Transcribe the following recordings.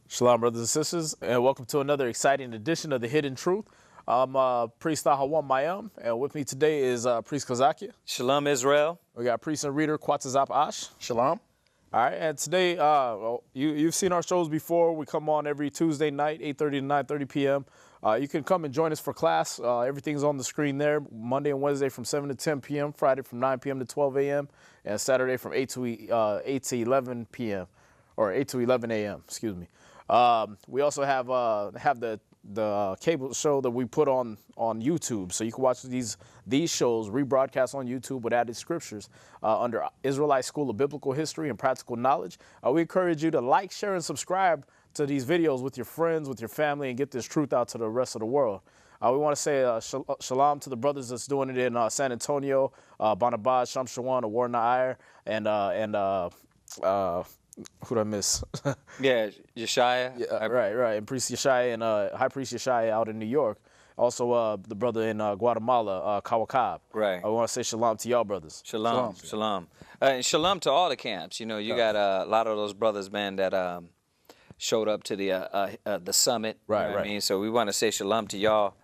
Shalom, brothers and sisters, and welcome to another exciting edition of The Hidden Truth. I'm Priest Ahawam Mayam, and with me today is Priest Kazakia. Shalom, Israel. We got Priest and Reader Quatzazap Ash. Shalom. All right, and today, you've seen our shows before. We come on every Tuesday night, 8:30 to 9:30 p.m. You can come and join us for class. Everything's on the screen there. Monday and Wednesday from 7 to 10 p.m., Friday from 9 p.m. to 12 a.m., and Saturday from 8 to 11 p.m., or 8 to 11 a.m., excuse me. We also have the cable show that we put on YouTube, so you can watch these shows rebroadcast on YouTube with added scriptures under Israelite School of Biblical History and Practical Knowledge. We encourage you to like, share, and subscribe to these videos with your friends, with your family, and get this truth out to the rest of the world. We want to say shalom to the brothers that's doing it in San Antonio, Banabad, Sham Shawan, Warna Iyer, and who did I miss? Yeah, Yeshaya. Yeah, right. And Priest Yeshaya and High Priest Yeshaya out in New York. Also, the brother in Guatemala, Kawakab. Right. I want to say shalom to y'all brothers. Shalom. And shalom to all the camps. You know, you got a lot of those brothers, man, that showed up to the summit. Right, you know what right. I mean? So we want to say shalom to y'all,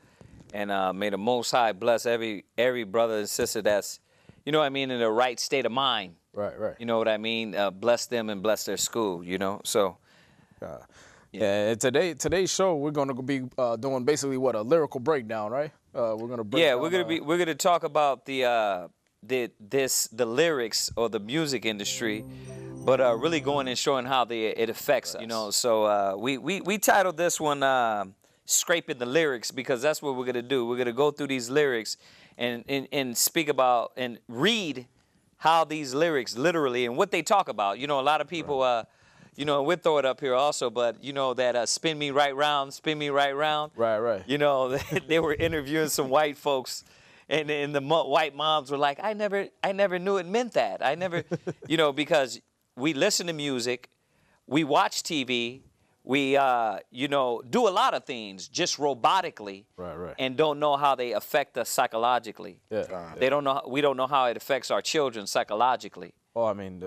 and may the Most High bless every brother and sister that's, you know what I mean, in the right state of mind. Right. You know what I mean? Bless them and bless their school, you know? So, yeah, and today's show, we're going to be doing basically what, a lyrical breakdown, right? We're going to break down, we're gonna talk about the lyrics or the music industry, but really going and showing how it affects us, you know? So we titled this one Scraping the Lyrics, because that's what we're going to do. We're going to go through these lyrics and speak about and read how these lyrics literally and what they talk about. You know, a lot of people, you know, we'll throw it up here also, but you know that spin me right round, spin me right round. Right. You know, they were interviewing some white folks, and the white moms were like, I never knew it meant that. I never, you know, because we listen to music, we watch TV, we, you know, do a lot of things just robotically, Right. and don't know how they affect us psychologically. Yeah. They don't know. We don't know how it affects our children psychologically. Oh, I mean,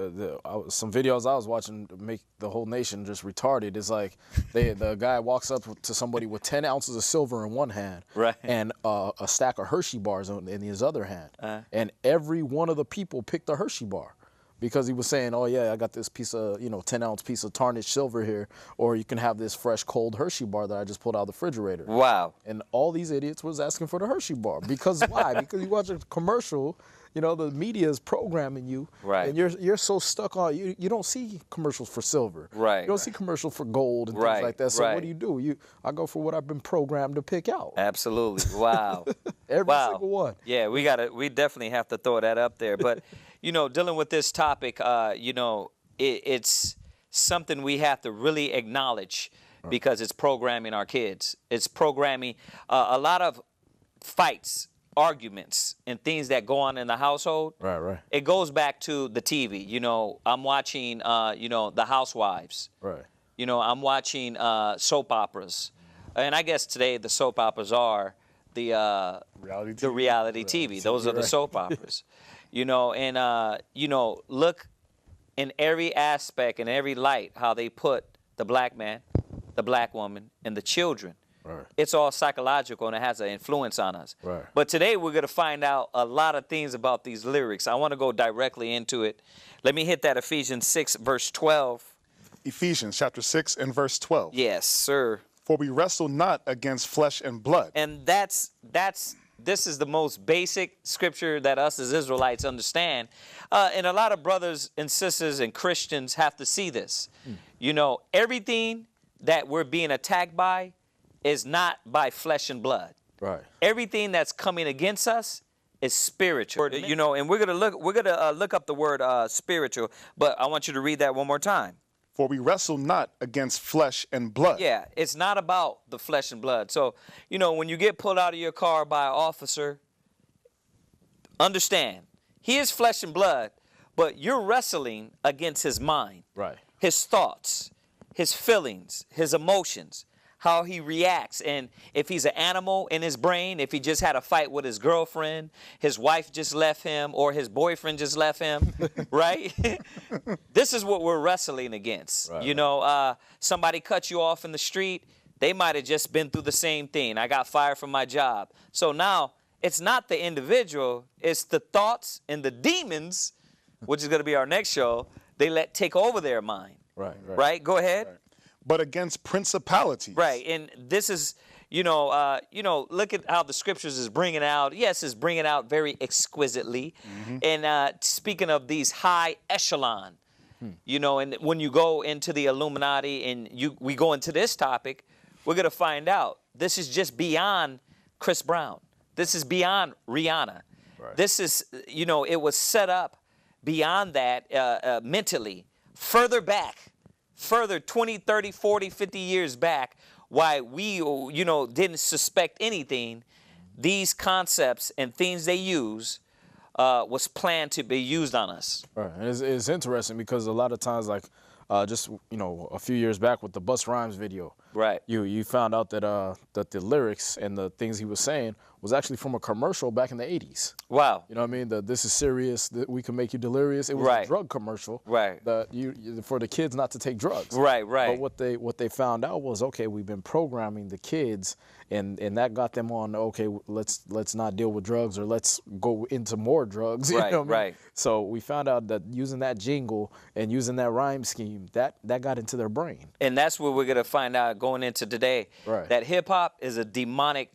some videos I was watching make the whole nation just retarded. It's like the guy walks up to somebody with 10 ounces of silver in one hand, Right. and a stack of Hershey bars in his other hand, and every one of the people picked a Hershey bar. Because he was saying, oh, yeah, I got this piece of, 10-ounce piece of tarnished silver here, or you can have this fresh, cold Hershey bar that I just pulled out of the refrigerator. Wow. And all these idiots was asking for the Hershey bar. Because why? Because you watch a commercial, you know, the media is programming you. Right. And you're so stuck on, you don't see commercials for silver. Right. You don't see commercials for gold and Right, things like that. So right. what do? I go for what I've been programmed to pick out. Absolutely. Wow. Every Wow. single one. Yeah, we definitely have to throw that up there. But, you know, dealing with this topic, you know, it's something we have to really acknowledge, because it's programming our kids. It's programming a lot of fights, arguments, and things that go on in the household. Right. It goes back to the TV. You know, I'm watching, you know, The Housewives. Right. You know, I'm watching soap operas. And I guess today the soap operas are the reality TV. Those are the soap operas. You know, and, you know, look in every aspect, in every light, how they put the black man, the black woman, and the children. Right. It's all psychological, and it has an influence on us. Right. But today we're going to find out a lot of things about these lyrics. I want to go directly into it. Let me hit that Ephesians 6, verse 12. Ephesians chapter 6 and verse 12. Yes, sir. For we wrestle not against flesh and blood. And this is the most basic scripture that us as Israelites understand. And a lot of brothers and sisters and Christians have to see this. You know, everything that we're being attacked by is not by flesh and blood. Right. Everything that's coming against us is spiritual. You know, and we're gonna look up the word spiritual, but I want you to read that one more time. For we wrestle not against flesh and blood. Yeah, it's not about the flesh and blood. So, you know, when you get pulled out of your car by an officer, understand, he is flesh and blood, but you're wrestling against his mind, Right. his thoughts, his feelings, his emotions, how he reacts, and if he's an animal in his brain, if he just had a fight with his girlfriend, his wife just left him, or his boyfriend just left him, right? This is what we're wrestling against. Right, you know, somebody cut you off in the street, they might have just been through the same thing. I got fired from my job. So now it's not the individual, it's the thoughts and the demons, which is going to be our next show, they let take over their mind. Right? Go ahead. Right. But against principalities. Right, and this is, look at how the scriptures is bringing out. Yes, it's bringing out very exquisitely. And speaking of these high echelon, and when you go into the Illuminati and we go into this topic, we're going to find out this is just beyond Chris Brown. This is beyond Rihanna. Right. This is, it was set up beyond that mentally, further back. Further 20, 30, 40, 50 years back, why we, didn't suspect anything, these concepts and things they use was planned to be used on us. Right. And it's interesting because a lot of times, like just a few years back with the Bus Rhymes video, right? You found out that that the lyrics and the things he was saying was actually from a commercial back in the 80s. Wow. You know what I mean? This is serious. That we can make you delirious. It was Right. a drug commercial. Right. For the kids not to take drugs. Right. But what they found out was, okay, we've been programming the kids, and that got them on, okay, let's not deal with drugs, or let's go into more drugs. You Right, know what I mean? right. So we found out that using that jingle and using that rhyme scheme, that got into their brain. And that's what we're going to find out going into today. Right. That hip hop is a demonic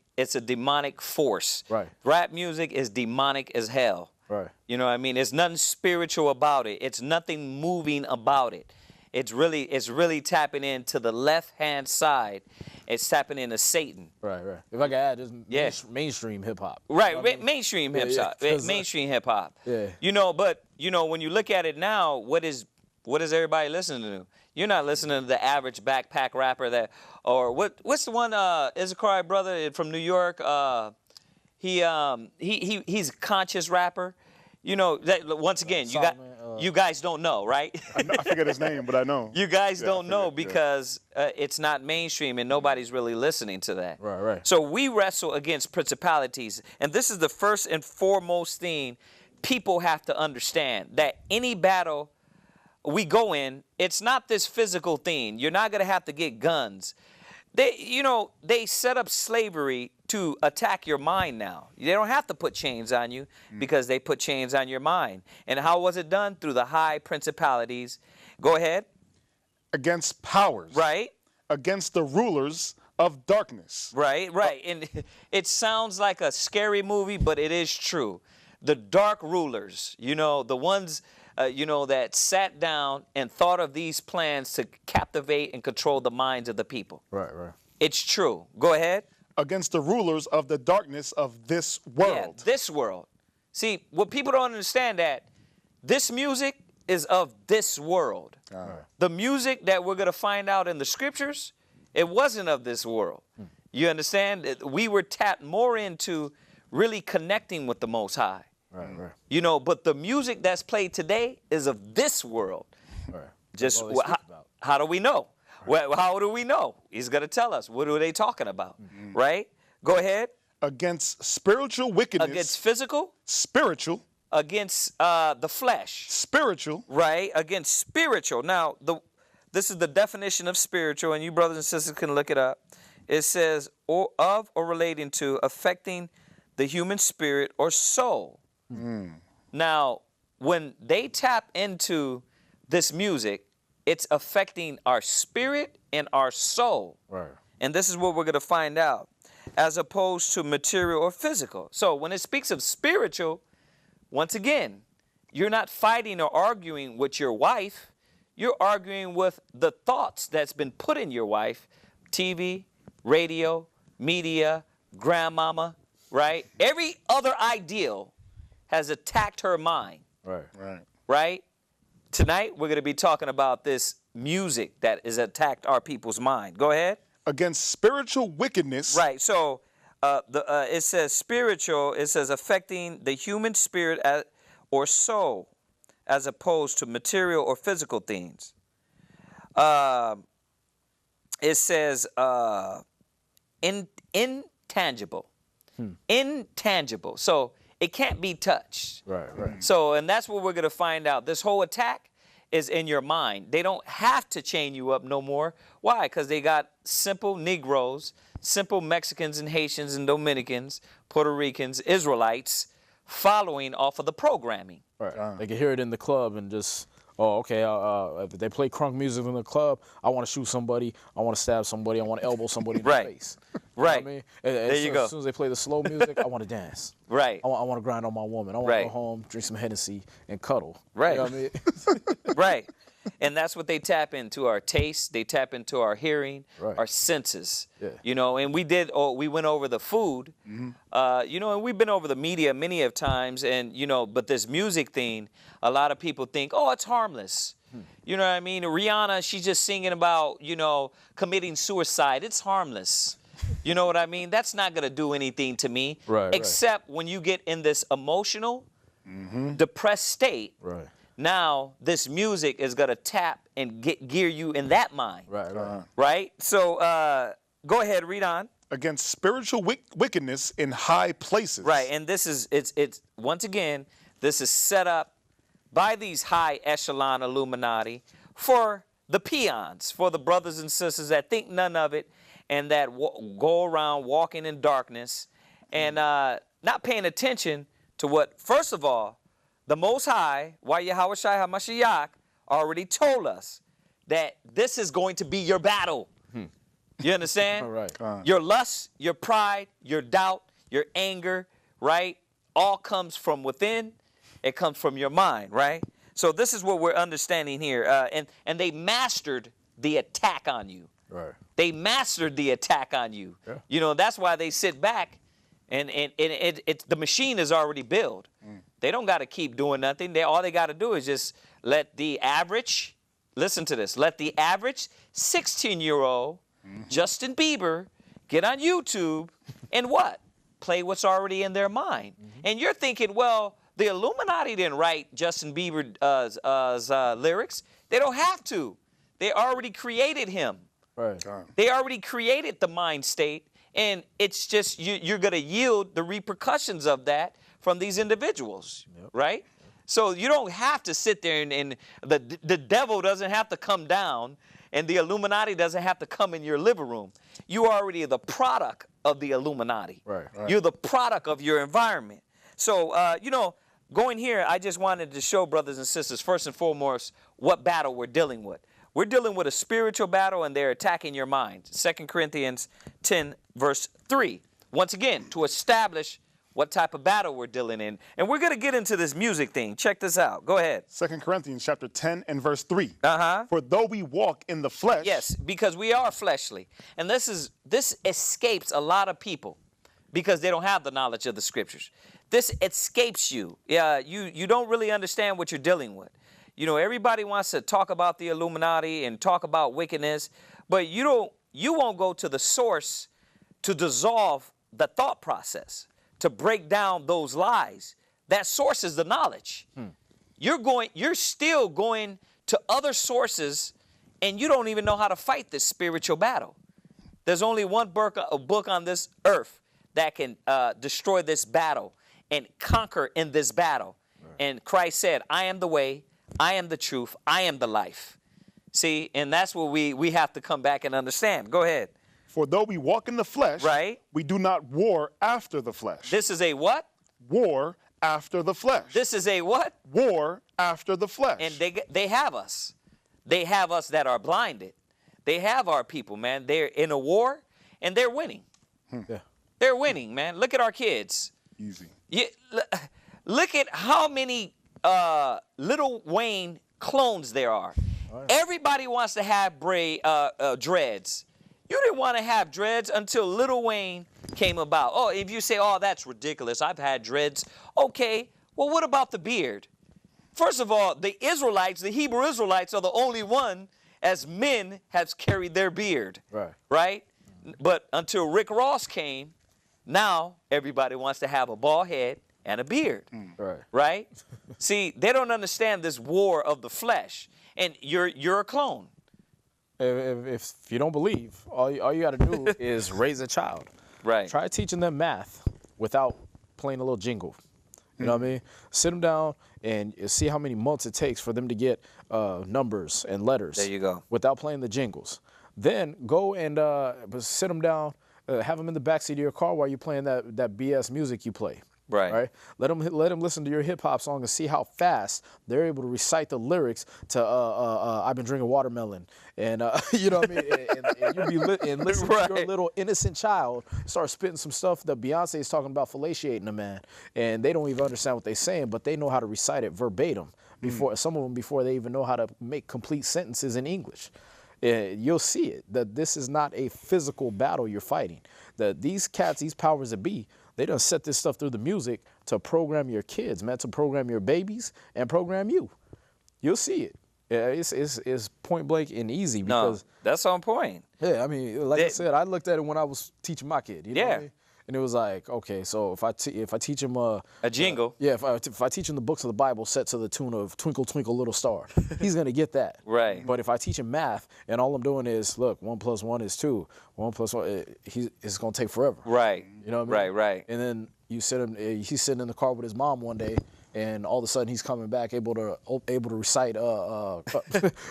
force. Right. Rap music is demonic as hell. Right. You know what I mean? There's nothing spiritual about it. It's nothing moving about it. It's really tapping into the left-hand side. It's tapping into Satan. Right. If I could add, just Yeah. mainstream hip hop. Right, You know what I mean? mainstream hip hop. 'cause, Mainstream hip hop. Yeah. But when you look at it now, what is everybody listening to? You're not listening to the average backpack rapper or what's the one Issachar brother from New York? He's a conscious rapper. Once again, you guys don't know, right? I forget his name, but I know. You guys Yeah, don't I know forget, because it's not mainstream and nobody's really listening to that. Right. So we wrestle against principalities. And this is the first and foremost thing people have to understand, that any battle we go in, it's not this physical thing. You're not going to have to get guns. They set up slavery to attack your mind now. They don't have to put chains on you because they put chains on your mind. And how was it done? Through the high principalities. Go ahead. Against powers. Right. Against the rulers of darkness. Right. And it sounds like a scary movie, but it is true. The dark rulers, the ones, that sat down and thought of these plans to captivate and control the minds of the people. Right. It's true. Go ahead. Against the rulers of the darkness of this world. Yeah, this world. See, what people don't understand, that this music is of this world. The music that we're going to find out in the scriptures, it wasn't of this world. You understand? We were tapped more into really connecting with the Most High. Right. But the music that's played today is of this world. Right. Just That's all they speak about. how do we know? Well, how do we know? He's going to tell us. What are they talking about? Right? Go ahead. Against spiritual wickedness. Against physical. Spiritual. Against the flesh. Spiritual. Right? Against spiritual. Now, this is the definition of spiritual, and you brothers and sisters can look it up. It says, or relating to, affecting the human spirit or soul. Now, when they tap into this music, it's affecting our spirit and our soul. Right. And this is what we're going to find out, as opposed to material or physical. So when it speaks of spiritual, once again, you're not fighting or arguing with your wife. You're arguing with the thoughts that's been put in your wife, TV, radio, media, grandmama, right? Every other ideal has attacked her mind. Right? Tonight, we're going to be talking about this music that has attacked our people's mind. Go ahead. Against spiritual wickedness. Right. So it says spiritual. It says affecting the human spirit or soul, as opposed to material or physical things. it says intangible. Intangible. So it can't be touched. Right. So, and that's what we're going to find out. This whole attack is in your mind. They don't have to chain you up no more. Why? Because they got simple Negroes, simple Mexicans and Haitians and Dominicans, Puerto Ricans, Israelites following off of the programming. Right. They can hear it in the club and just, oh, okay, if they play crunk music in the club, I want to shoot somebody, I want to stab somebody, I want to elbow somebody in the face. Right. You know what I mean? There you go. As soon as they play the slow music, I want to dance. Right. I want to grind on my woman. I want to go home, drink some Hennessy, and cuddle. Right. You know what I mean? Right. And that's what they tap into, our taste. They tap into our hearing, our senses. Yeah. You know, and we went over the food, you know, and we've been over the media many of times. And, you know, but this music thing, a lot of people think, oh, it's harmless. You know what I mean? Rihanna, she's just singing about, you know, committing suicide. It's harmless. You know what I mean? That's not going to do anything to me. Except when you get in this emotional, depressed state. Right. Now, this music is going to tap and gear you in that mind. Right? So, go ahead, read on. Against spiritual wickedness in high places. Right, and this is, it's once again, this is set up by these high echelon Illuminati for the peons, for the brothers and sisters that think none of it and that go around walking in darkness and not paying attention to what, first of all, the Most High, Yahweh Shai HaMashiach, already told us that this is going to be your battle. You understand? Right. Your lust, your pride, your doubt, your anger, right, all comes from within. It comes from your mind, right? So this is what we're understanding here. And they mastered the attack on you. Right. They mastered the attack on you. Yeah. You know, that's why they sit back and the machine is already built. They don't got to keep doing nothing. All they got to do is just let the average, listen to this, let the average 16-year-old Justin Bieber get on YouTube and what? Play what's already in their mind. And you're thinking, well, the Illuminati didn't write Justin Bieber's lyrics. They don't have to. They already created him. Right. They already created the mind state, and it's just you're going to yield the repercussions of that from these individuals, right? So you don't have to sit there and the devil doesn't have to come down and the Illuminati doesn't have to come in your living room. You are already the product of the Illuminati. Right. You're the product of your environment. So, you know, going here, I just wanted to show brothers and sisters, first and foremost, what battle we're dealing with. We're dealing with a spiritual battle, and they're attacking your mind. 2 Corinthians 10, verse 3. Once again, to establish what type of battle we're dealing in. And we're going to get into this music thing. Check this out. Go ahead. 2 Corinthians chapter 10 and verse 3. Uh-huh. For though we walk in the flesh. Yes, because we are fleshly. And this escapes a lot of people because they don't have the knowledge of the scriptures. This escapes you. You don't really understand what you're dealing with. You know, everybody wants to talk about the Illuminati and talk about wickedness, but you won't go to the source to dissolve the thought process, to break down those lies. That source is the knowledge. You're still going to other sources, and you don't even know how to fight this spiritual battle. There's only one book on this earth that can destroy this battle and conquer in this battle. Right. And Christ said, I am the way, I am the truth, I am the life. See, and that's what we have to come back and understand. Go ahead. For though we walk in the flesh, right, we do not war after the flesh. This is a what? War after the flesh. This is a what? War after the flesh. And they have us. They have us that are blinded. They have our people, man. They're in a war, and they're winning. Yeah. They're winning, man. Look at our kids. Easy. Look at how many Lil Wayne clones there are. Oh, yeah. Everybody wants to have dreads. You didn't want to have dreads until Lil Wayne came about. Oh, if you say, oh, that's ridiculous, I've had dreads. Okay, well, what about the beard? First of all, the Israelites, the Hebrew Israelites, are the only one as men have carried their beard. Right. Right? But until Rick Ross came, now everybody wants to have a bald head and a beard. Right. Right? See, they don't understand this war of the flesh. And you're a clone. if you don't believe, all you got to do is raise a child. Right. Try teaching them math without playing a little jingle. You know what I mean? Sit them down and see how many months it takes for them to get numbers and letters. There you go. Without playing the jingles. Then go and sit them down, have them in the backseat of your car while you're playing that BS music you play. Right. Right. Let them listen to your hip hop song and see how fast they're able to recite the lyrics to "I've been drinking watermelon," and you know what I mean. And you be listen to your little innocent child start spitting some stuff that Beyonce is talking about fellaciating a man, and they don't even understand what they're saying, but they know how to recite it verbatim before some of them before they even know how to make complete sentences in English. You'll see it that this is not a physical battle you're fighting. That these cats, these powers that be, they done set this stuff through the music to program your kids, man, to program your babies and program you. You'll see it. Yeah, it's point blank and easy because that's on point. Yeah, I mean, like I said, I looked at it when I was teaching my kid. You know what I mean? And it was like, okay, so if I teach him a jingle, if I teach him the books of the Bible set to the tune of Twinkle Twinkle Little Star, he's gonna get that. Right. But if I teach him math and all I'm doing is, look, 1 + 1 is 2, 1 + 1, it's gonna take forever. Right. You know what I mean? Right. And then he's sitting in the car with his mom one day, and all of a sudden he's coming back able to recite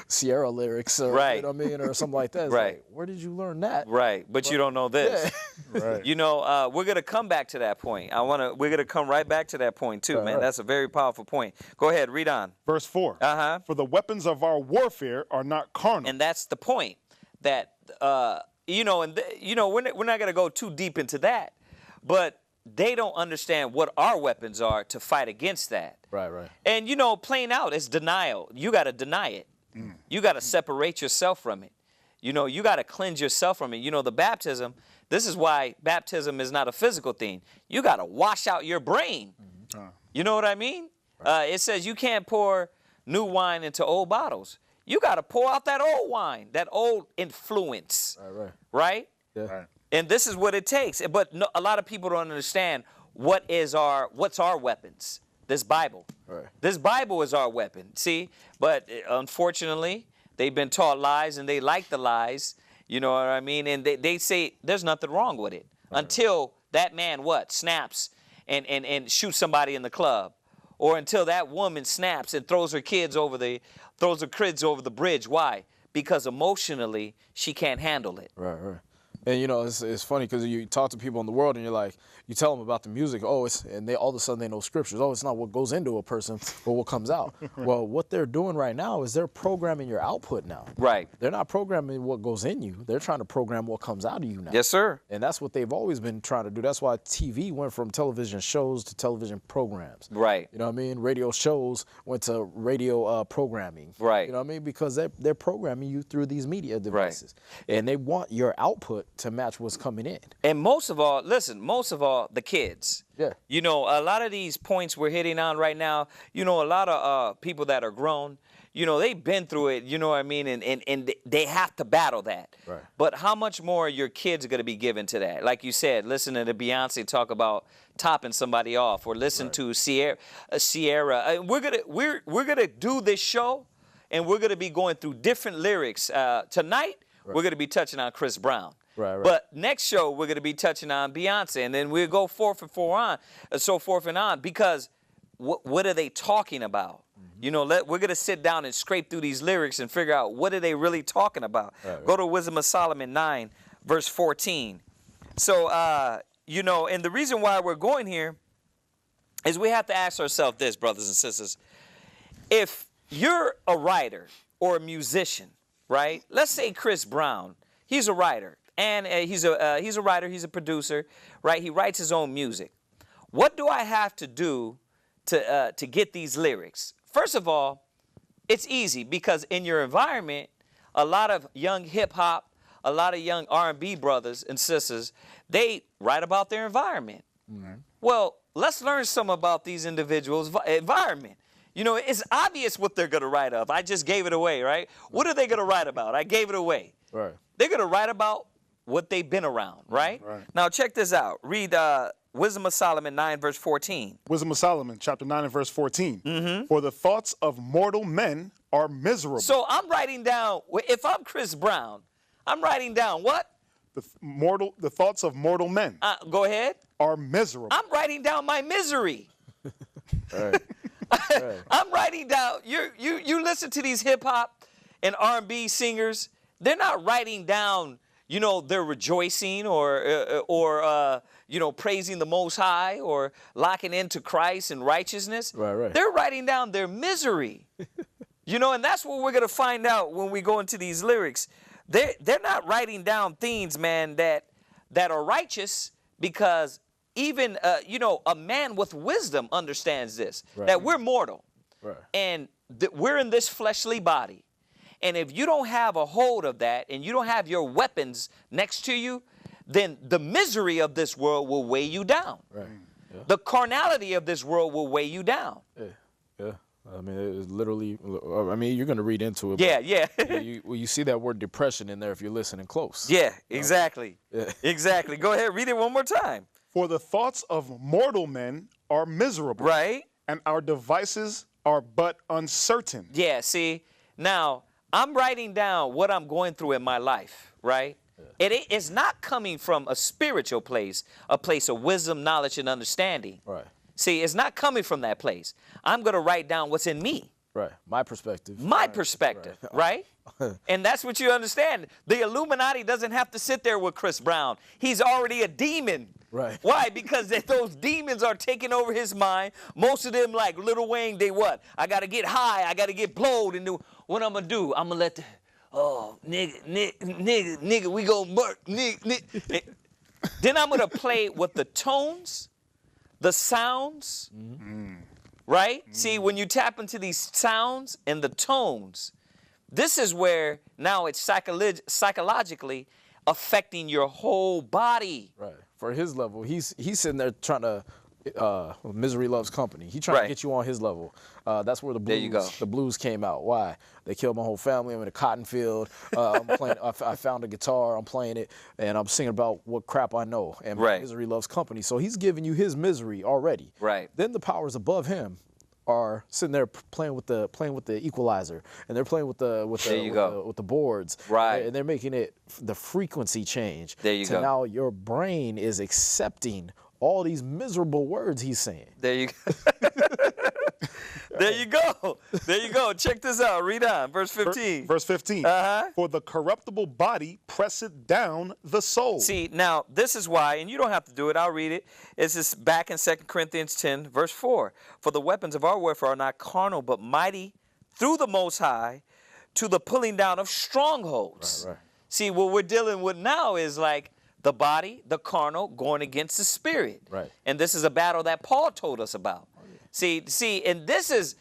Sierra lyrics, or, you know what I mean, or something like that. It's Right. like, where did you learn that? Right. But you don't know this. Yeah. Right. You know, we're gonna come back to that point. We're gonna come right back to that point too, man. right. That's a very powerful point. Go ahead, read on. Verse 4. For the weapons of our warfare are not carnal. And that's the point. That we're not gonna go too deep into that, but they don't understand what our weapons are to fight against that. Right. And, plain out, it's denial. You got to deny it. You got to separate yourself from it. You got to cleanse yourself from it. The baptism, this is why baptism is not a physical thing. You got to wash out your brain. You know what I mean? It says you can't pour new wine into old bottles. You got to pour out that old wine, that old influence. Right? Yeah. Right. And this is what it takes. But a lot of people don't understand what's our weapons. This Bible. Right. This Bible is our weapon. See? But unfortunately, they've been taught lies and they like the lies. You know what I mean? And they say there's nothing wrong with it. Until that man snaps and shoots somebody in the club. Or until that woman snaps and throws her kids over the bridge. Why? Because emotionally she can't handle it. Right. And it's funny because you talk to people in the world and you're like, you tell them about the music, and they all of a sudden they know scriptures. Oh, it's not what goes into a person, but what comes out. Well, what they're doing right now is they're programming your output now. Right. They're not programming what goes in you. They're trying to program what comes out of you now. Yes, sir. And that's what they've always been trying to do. That's why TV went from television shows to television programs. Right. You know what I mean? Radio shows went to radio programming. Right. You know what I mean? Because they're programming you through these media devices. Right. And they want your output to match what's coming in. And most of all, the kids. Yeah. A lot of these points we're hitting on right now, a lot of people that are grown, they've been through it, you know what I mean? And they have to battle that. Right. But how much more are your kids going to be given to that? Like you said, listen to Beyonce talk about topping somebody off, or listen to Sierra. We're gonna do this show, and we're gonna be going through different lyrics. Tonight, we're gonna be touching on Chris Brown. Right. But next show, we're going to be touching on Beyonce, and then we'll go forth and on, because what are they talking about? We're going to sit down and scrape through these lyrics and figure out what are they really talking about. Right. Go to Wisdom of Solomon 9, verse 14. So, and the reason why we're going here is we have to ask ourselves this, brothers and sisters. If you're a writer or a musician, right? Let's say Chris Brown, he's a writer. And he's a writer, he's a producer, right? He writes his own music. What do I have to do to get these lyrics? First of all, it's easy, because in your environment, a lot of young hip-hop, a lot of young R&B brothers and sisters, they write about their environment. Mm-hmm. Well, let's learn some about these individuals' environment. It's obvious what they're going to write of. I just gave it away, right? What are they going to write about? I gave it away. Right. They're going to write about what they've been around, right? Right. Now, check this out. Read Wisdom of Solomon 9, verse 14. Wisdom of Solomon, chapter 9 and verse 14. For the thoughts of mortal men are miserable. So I'm writing down, if I'm Chris Brown, I'm writing down what? The thoughts of mortal men Go ahead. are miserable. I'm writing down my misery. All right. I'm writing down, you listen to these hip hop and R&B singers, they're not writing down, you know, they're rejoicing or you know, praising the Most High or locking into Christ and righteousness. Right. They're writing down their misery. You know, and that's what we're going to find out when we go into these lyrics. They're not writing down things, man, that are righteous, because even, you know, a man with wisdom understands this, that we're mortal. Right. And we're in this fleshly body. And if you don't have a hold of that and you don't have your weapons next to you, then the misery of this world will weigh you down. Right. Yeah. The carnality of this world will weigh you down. Yeah. I mean, it's literally, I mean, you're going to read into it. Yeah. you see that word depression in there if you're listening close. Yeah, exactly. Yeah. Exactly. Go ahead, read it one more time. For the thoughts of mortal men are miserable. Right? And our devices are but uncertain. Yeah, see, now I'm writing down what I'm going through in my life, right? Yeah. It is not coming from a spiritual place, a place of wisdom, knowledge, and understanding. Right. See, it's not coming from that place. I'm going to write down what's in me. Right. My perspective. My perspective, right? And that's what you understand. The Illuminati doesn't have to sit there with Chris Brown. He's already a demon. Right. Why? Because those demons are taking over his mind. Most of them, like Lil Wayne, they what? I got to get high. I got to get blowed. And do what I'm going to do? I'm going to let the, nigga, we going to work. Nigga. Then I'm going to play with the tones, the sounds, right? See, when you tap into these sounds and the tones, this is where now it's psychologically affecting your whole body. Right. For his level, he's sitting there trying to, misery loves company. He's trying to get you on his level. That's where the blues came out. Why? They killed my whole family. I'm in a cotton field. I'm playing. I found a guitar. I'm playing it, and I'm singing about what crap I know. And misery loves company. So he's giving you his misery already. Right. Then the powers above him are sitting there playing with the equalizer, and they're playing with the boards. Right. And they're making it the frequency change. There you go. Now your brain is accepting all these miserable words he's saying. There you go. There you go. There you go. Check this out. Read on. Verse 15. Verse 15. For the corruptible body presseth down the soul. See, now, this is why, and you don't have to do it. I'll read it. It's just back in 2 Corinthians 10, verse 4. For the weapons of our warfare are not carnal, but mighty through the Most High to the pulling down of strongholds. Right. See, what we're dealing with now is like the body, the carnal, going against the spirit. Right. And this is a battle that Paul told us about. See, and this is,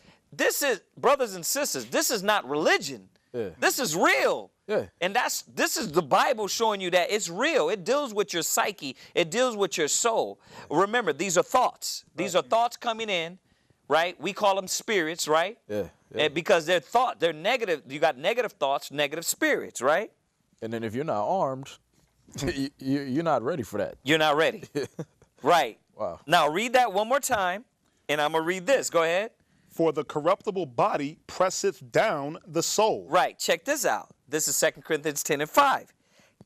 brothers and sisters, this is not religion. Yeah. This is real. Yeah. And this is the Bible showing you that it's real. It deals with your psyche. It deals with your soul. Remember, these are thoughts. These are thoughts coming in, right? We call them spirits, right? Yeah. And because they're negative. You got negative thoughts, negative spirits, right? And then if you're not armed, you're not ready for that. You're not ready. Right. Wow. Now read that one more time, and I'm going to read this. Go ahead. For the corruptible body presseth down the soul. Right. Check this out. This is 2 Corinthians 10 and 5.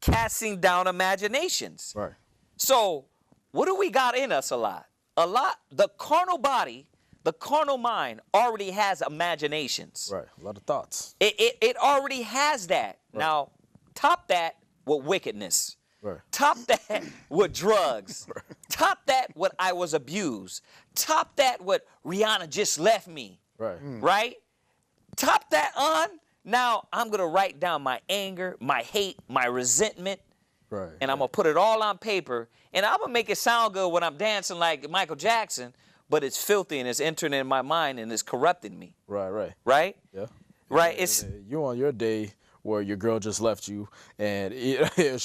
Casting down imaginations. Right. So what do we got in us a lot? The carnal body, the carnal mind already has imaginations. Right. A lot of thoughts. It already has that. Right. Now, top that with wickedness. Right. Top that with drugs. Right. Top that with I was abused. Top that with Rihanna just left me. Right. Right? Top that on. Now I'm going to write down my anger, my hate, my resentment. Right. And I'm going to put it all on paper. And I'm going to make it sound good when I'm dancing like Michael Jackson. But it's filthy and it's entering in my mind and it's corrupting me. Right. Right? Yeah. Right? It's you on your day where your girl just left you and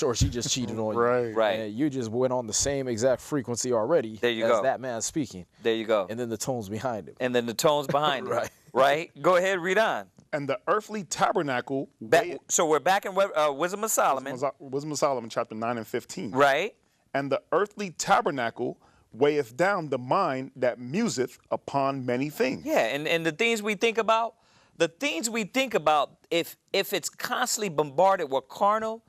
or she just cheated on you. Right. And you just went on the same exact frequency already as that man speaking. There you go. And then the tones behind him. And then the tones behind him. Right. Right? Go ahead, read on. And the earthly tabernacle. So we're back in Wisdom of Solomon. Wisdom of Solomon, chapter 9 and 15. Right. And the earthly tabernacle weigheth down the mind that museth upon many things. Yeah, and the things we think about, if it's constantly bombarded with carnal,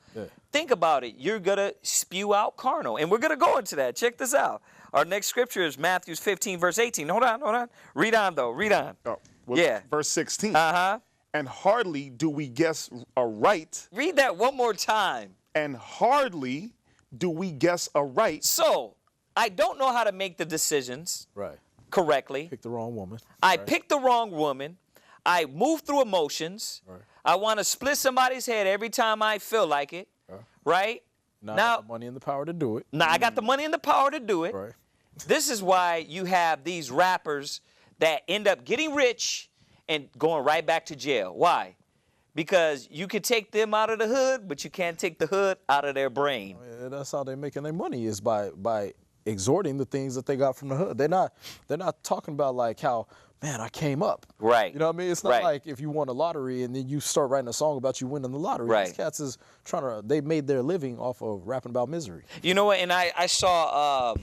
think about it. You're going to spew out carnal. And we're going to go into that. Check this out. Our next scripture is Matthew 15, verse 18. Hold on. Read on, though. Read on. Oh, well, yeah. Verse 16. Uh-huh. And hardly do we guess aright. Read that one more time. And hardly do we guess aright. So, I don't know how to make the decisions correctly. Pick the wrong woman. I picked the wrong woman. I move through emotions. I want to split somebody's head every time I feel like it. Right? Now I got the money and the power to do it. Now I got the money and the power to do it. Right. This is why you have these rappers that end up getting rich and going right back to jail. Why? Because you can take them out of the hood, but you can't take the hood out of their brain. Yeah, that's how they're making their money, is by exhorting the things that they got from the hood. They're not talking about like how, man, I came up. Right. You know what I mean? It's not like if you won a lottery and then you start writing a song about you winning the lottery. Right. These cats is they made their living off of rapping about misery. You know what? And I saw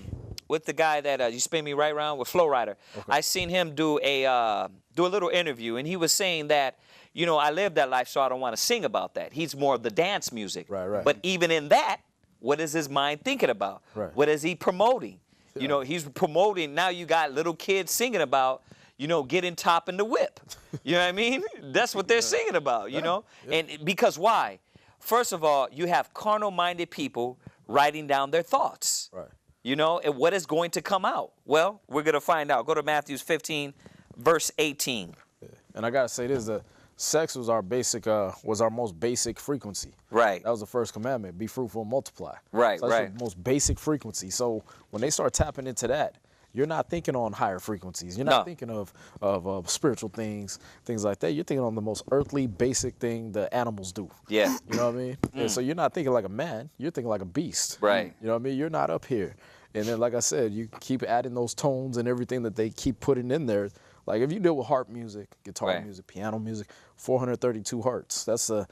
with the guy that you spin me right round with Flow Rider. Okay. I seen him do a little interview, and he was saying that, you know, I lived that life, so I don't want to sing about that. He's more of the dance music. Right. But even in that, what is his mind thinking about? Right. What is he promoting? Yeah. You know, he's promoting. Now you got little kids singing about, you know, getting top in the whip. You know what I mean? That's what they're singing about, you know? Yeah. And because why? First of all, you have carnal-minded people writing down their thoughts. Right. You know, and what is going to come out? Well, we're going to find out. Go to Matthew 15, verse 18. Yeah. And I got to say this, that sex was our most basic frequency. Right. That was the first commandment, be fruitful and multiply. Right, so that's the most basic frequency. So when they start tapping into that, you're not thinking on higher frequencies. You're not thinking of spiritual things like that. You're thinking on the most earthly, basic thing the animals do. Yeah. You know what I mean? And so you're not thinking like a man. You're thinking like a beast. Right. You know what I mean? You're not up here. And then, like I said, you keep adding those tones and everything that they keep putting in there. Like if you deal with harp music, guitar music, piano music, 432 hertz. That's the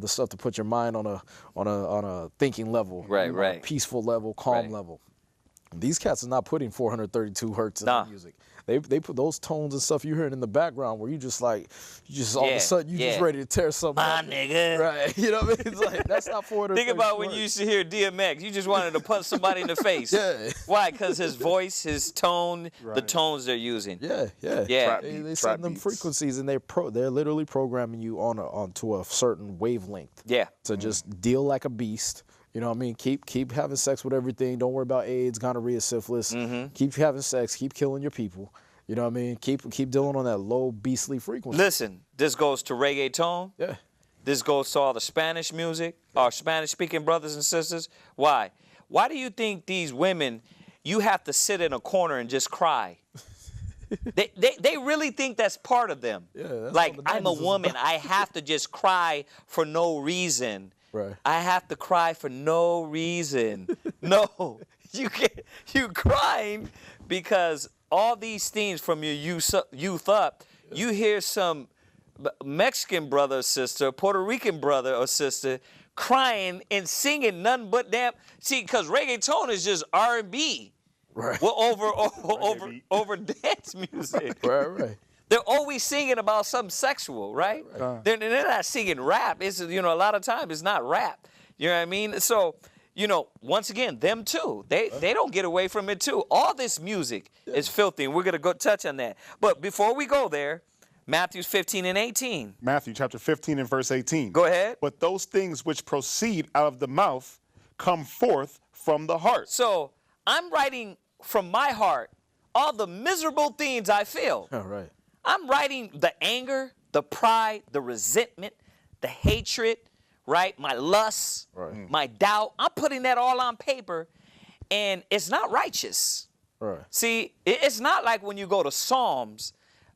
stuff to put your mind on a thinking level. Right. A peaceful level, calm level. These cats are not putting 432 hertz in the music. They put those tones and stuff you hearing in the background where you just all of a sudden you just ready to tear something up. Nigga. Right. You know what I mean? It's like, that's not 432 Think about when you used to hear DMX. You just wanted to punch somebody in the face. Yeah. Why? Because his voice, his tone, the tones they're using. Yeah. They send them frequencies and they're literally programming you onto a certain wavelength. Yeah. To just deal like a beast. You know what I mean? Keep having sex with everything. Don't worry about AIDS, gonorrhea, syphilis. Keep having sex. Keep killing your people. You know what I mean? Keep dealing on that low beastly frequency. Listen, this goes to reggaeton. Yeah. This goes to all the Spanish music, our Spanish-speaking brothers and sisters. Why? Why do you think these women, you have to sit in a corner and just cry? They really think that's part of them. Yeah, like, I'm a woman. I have to just cry for no reason. Right. I have to cry for no reason. No, you crying because all these things from your youth up, you hear some Mexican brother or sister, Puerto Rican brother or sister crying and singing nothing but damn. See, because reggaeton is just R&B. Right. Well, over dance music. Right. They're always singing about something sexual, right? They're not singing rap. It's, you know, a lot of times it's not rap. You know what I mean? So, you know, once again, them too. They don't get away from it too. All this music is filthy, and we're going to go touch on that. But before we go there, Matthew 15 and 18. Matthew chapter 15 and verse 18. Go ahead. But those things which proceed out of the mouth come forth from the heart. So I'm writing from my heart all the miserable things I feel. All right. I'm writing the anger, the pride, the resentment, the hatred, right? My lust, my doubt. I'm putting that all on paper, and it's not righteous. Right. See, it's not like when you go to Psalms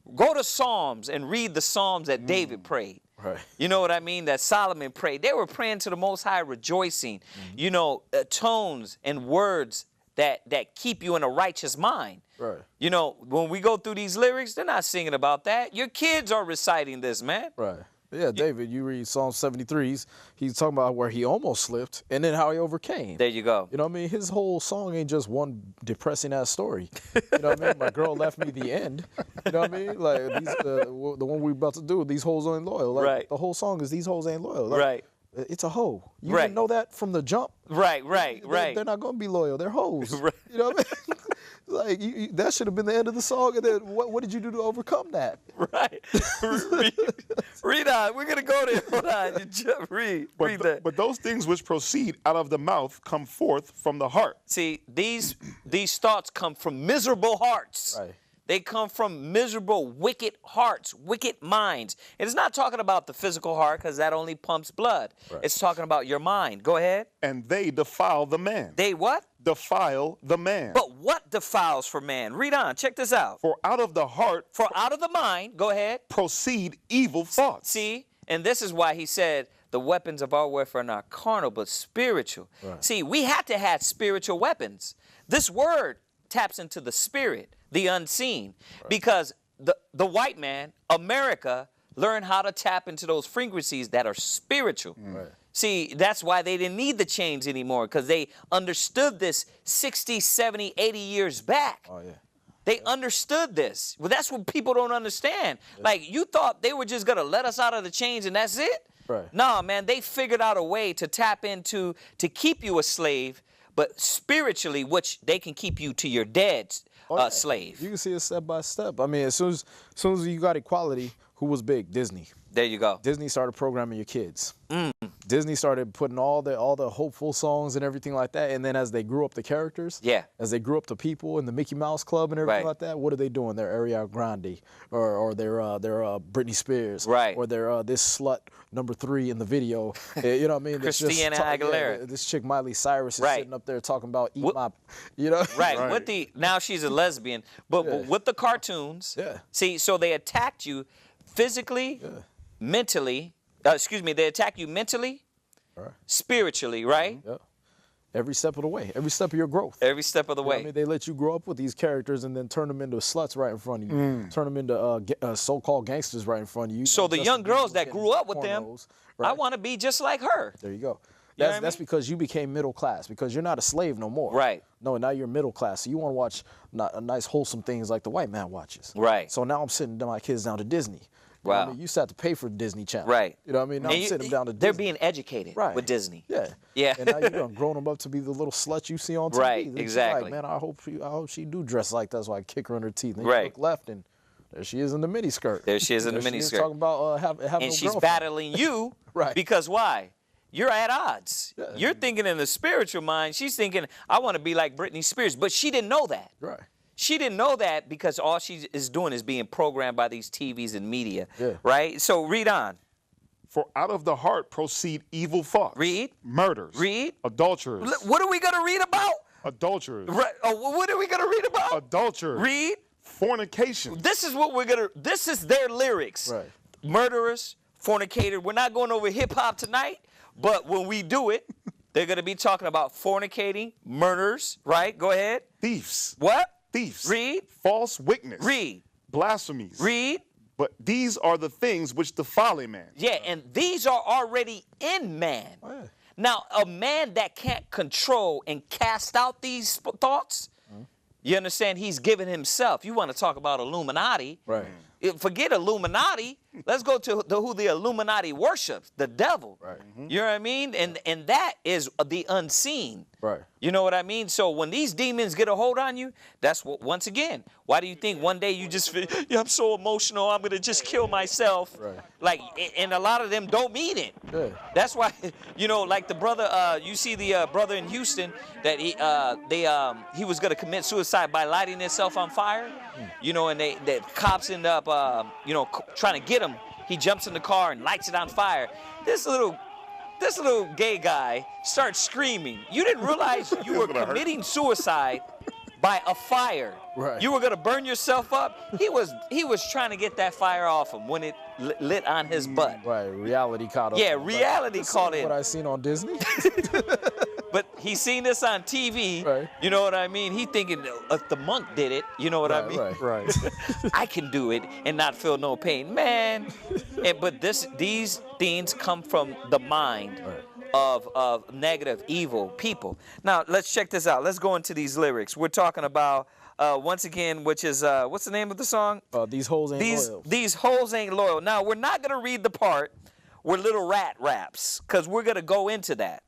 and read the Psalms that David prayed. Right. You know what I mean? That Solomon prayed. They were praying to the Most High, rejoicing. You know, tones and words that keep you in a righteous mind. Right. You know, when we go through these lyrics, they're not singing about that. Your kids are reciting this, man. Right. Yeah, David, you read Psalm 73, he's talking about where he almost slipped and then how he overcame. There you go. You know what I mean? His whole song ain't just one depressing-ass story. You know what I mean? My girl left me, the end. You know what I mean? Like, the one we're about to do, these hoes ain't loyal. Like, Right. The whole song is these hoes ain't loyal. Like, Right. It's a hoe. You Right. didn't know that from the jump. Right. They're not going to be loyal. They're hoes. Right. You know what I mean? Like, that should have been the end of the song. And then what did you do to overcome that? Right. read on. We're going to go there. Hold on. Read that. But those things which proceed out of the mouth come forth from the heart. See, these thoughts come from miserable hearts. Right. They come from miserable, wicked hearts, wicked minds. And it's not talking about the physical heart because that only pumps blood. Right. It's talking about your mind. Go ahead. And they defile the man. They what? Defile the man. But what defiles for man? Read on. Check this out. For out of the heart For out of the mind, go ahead. proceed evil thoughts. See, and this is why he said the weapons of our warfare are not carnal, but spiritual. Right. See, we had to have spiritual weapons. This word taps into the spirit, the unseen, because the white man, America, learned how to tap into those frequencies that are spiritual. Right. See, that's why they didn't need the chains anymore, because they understood this 60, 70, 80 years back. Oh, yeah. They understood this. Well, that's what people don't understand. Like, you thought they were just going to let us out of the chains and that's it? Right. Nah, man, they figured out a way to tap into, to keep you a slave, but spiritually, which they can keep you to your dead Yeah. slave. You can see it step by step. I mean, as soon as you got equality, who was big? Disney. There you go. Disney started programming your kids. Disney started putting all the hopeful songs and everything like that. And then as they grew up the characters, Yeah. as they grew up the people in the Mickey Mouse Club and everything Right. like that, what are they doing? They're Ariana Grande, or they're Britney Spears, Right. Or they're this slut number 3 in the video. You know what I mean? That's just Christina Aguilera. this chick Miley Cyrus is Right. sitting up there talking about eat What- my, you know? Right. Right. With the now she's a lesbian, but with the cartoons. Yeah. See, so they attacked you physically, mentally. They attack you mentally, Right. spiritually, right? Yeah. Every step of the way, every step of your growth. Every step of the You know what way. I mean, they let you grow up with these characters and then turn them into sluts right in front of you. Turn them into so-called gangsters right in front of you. So the Justin young girls Bieber's that getting grew up with them, pornos, I right? want to be just like her. There you go. You know what I That's mean? because you became middle class, because you're not a slave no more. Right. No, now you're middle class. So you want to watch nice, wholesome things like the white man watches. Right. So now I'm sitting my kids down to Disney. You know what I Wow. mean? You used to have to pay for Disney Channel. Right. You know what I mean? Now And I'm sitting them down to Disney. they're being educated Right. with Disney. Yeah. Yeah. And now you done grown them up to be the little slut you see on TV. Right, Then she's exactly. Like, man, I hope she do dress like that, so I kick her in her teeth. And Right. you look left, and there she is in the mini skirt. There she is in the mini skirt. Talking about having And no she's girlfriend. battling you. Right. Because why? You're at odds. Yeah. You're thinking in the spiritual mind. She's thinking, I want to be like Britney Spears. But she didn't know that. Right. She didn't know that because all she is doing is being programmed by these TVs and media. Yeah. Right? So read on. For out of the heart proceed evil thoughts. Read. Murders. Read. Adulterers. What are we going to read about? Adulterers. Right. Oh, what are we going to read about? Adulterers. Read. Fornication. This is what we're going to, this is their lyrics. Right. Murderers, fornicator. We're not going over hip hop tonight, but when we do it, they're going to be talking about fornicating, murders, right? Go ahead. Thieves. What? Thieves. Read. False witness. Read. Blasphemies. Read. But these are the things which defile a man. Yeah, and these are already in man. Oh, yeah. Now, a man that can't control and cast out these thoughts, you understand, he's given himself. You want to talk about Illuminati. Right. Forget Illuminati. Let's go to who the Illuminati worships, the devil. Right. You know what I mean? And that is the unseen. Right. You know what I mean? So when these demons get a hold on you, that's what, once again, why do you think one day you just feel, yeah, I'm so emotional, I'm going to just kill myself? Right. Like, and a lot of them don't mean it. Yeah. That's why, you know, like the brother, you see the brother in Houston that he was going to commit suicide by lighting himself on fire. You know, and the cops end up, trying to get him. He jumps in the car and lights it on fire. This little gay guy starts screaming. You didn't realize you were committing suicide by a fire. Right. You were gonna burn yourself up. He was trying to get that fire off him when it lit on his butt. Right. Reality caught up. Yeah, Like, reality this caught ain't in. What I seen on Disney. but he seen this on TV. Right. You know what I mean? He thinking if the monk did it, you know what I mean? Right. I can do it and not feel no pain, man. But these things come from the mind of negative, evil people. Now let's check this out. Let's go into these lyrics. We're talking about once again, which is what's the name of the song? These hoes ain't loyal. These hoes ain't loyal. Now we're not gonna read the part where little rat raps, because we're gonna go into that.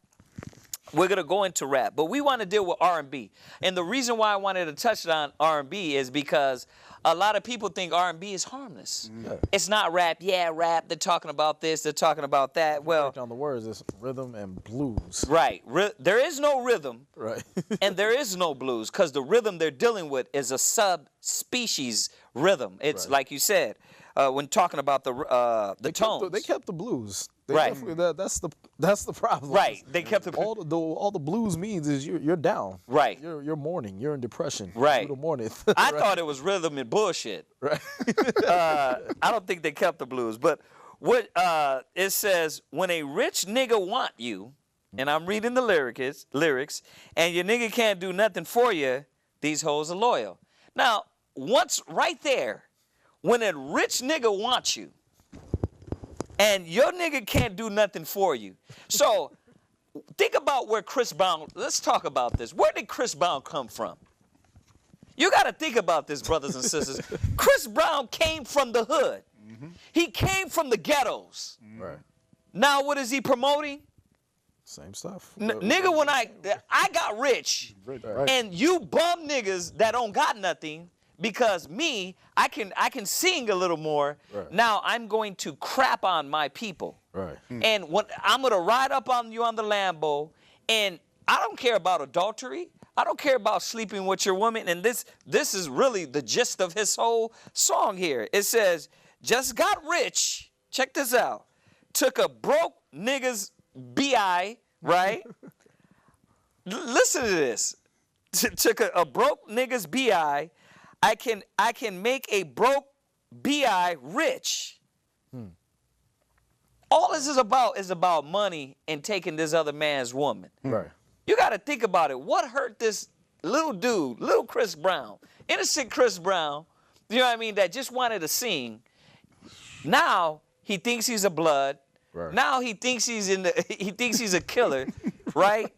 We're gonna go into rap, but we want to deal with R&B. And the reason why I wanted to touch on R&B is because a lot of people think R&B is harmless. It's not rap. Yeah, rap. They're talking about this. They're talking about that. Well, Break down the words. It's rhythm and blues. right. There is no rhythm, Right. and there is no blues, because the rhythm they're dealing with is a subspecies rhythm. It's like you said when talking about the tones. They kept the blues. Right. That's the problem. Right. They kept the all the blues means is you're down. Right. You're mourning. You're in depression. Right. You're mourning. I thought it was rhythm and bullshit. Right. I don't think they kept the blues, but what it says, when a rich nigga want you, and I'm reading the lyrics, and your nigga can't do nothing for you, these hoes are loyal. Now, once right there, when a rich nigga wants you, and your nigga can't do nothing for you. So think about where Chris Brown, let's talk about this. Where did Chris Brown come from? You got to think about this, brothers and sisters. Chris Brown came from the hood. He came from the ghettos. Right. Now what is he promoting? Same stuff. Nigga, when I got rich, Right. and you bum niggas that don't got nothing, because me, I can sing a little more. Right. Now I'm going to crap on my people. Right. And when I'm gonna ride up on you on the Lambo, and I don't care about adultery. I don't care about sleeping with your woman. And this is really the gist of his whole song here. It says, just got rich. Check this out. Took a broke nigga's BI, right? Listen to this. Took a broke nigga's BI. I can make a broke BI rich. All this is about money and taking this other man's woman. Right. You got to think about it. What hurt this little dude, little Chris Brown, innocent Chris Brown, you know what I mean, that just wanted to sing. Now he thinks he's a blood. Right. Now he thinks he thinks he's a killer, right?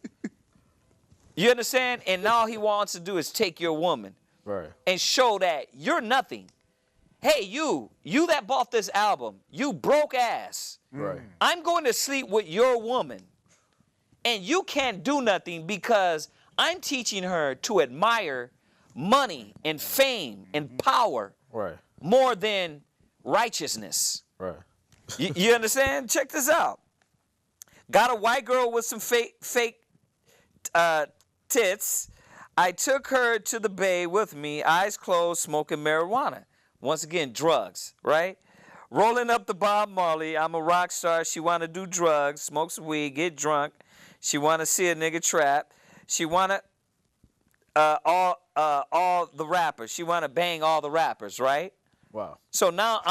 You understand? And all he wants to do is take your woman. Right. And show that you're nothing. Hey, you that bought this album, you broke ass. Right. I'm going to sleep with your woman, and you can't do nothing because I'm teaching her to admire money and fame and power Right. more than righteousness. Right. You understand? Check this out. Got a white girl with some fake tits. I took her to the bay with me, eyes closed, smoking marijuana. Once again, drugs, right? Rolling up the Bob Marley. I'm a rock star. She want to do drugs, smoke some weed, get drunk. She want to see a nigga trap. She want to all the rappers. She want to bang all the rappers, right? Wow. So now,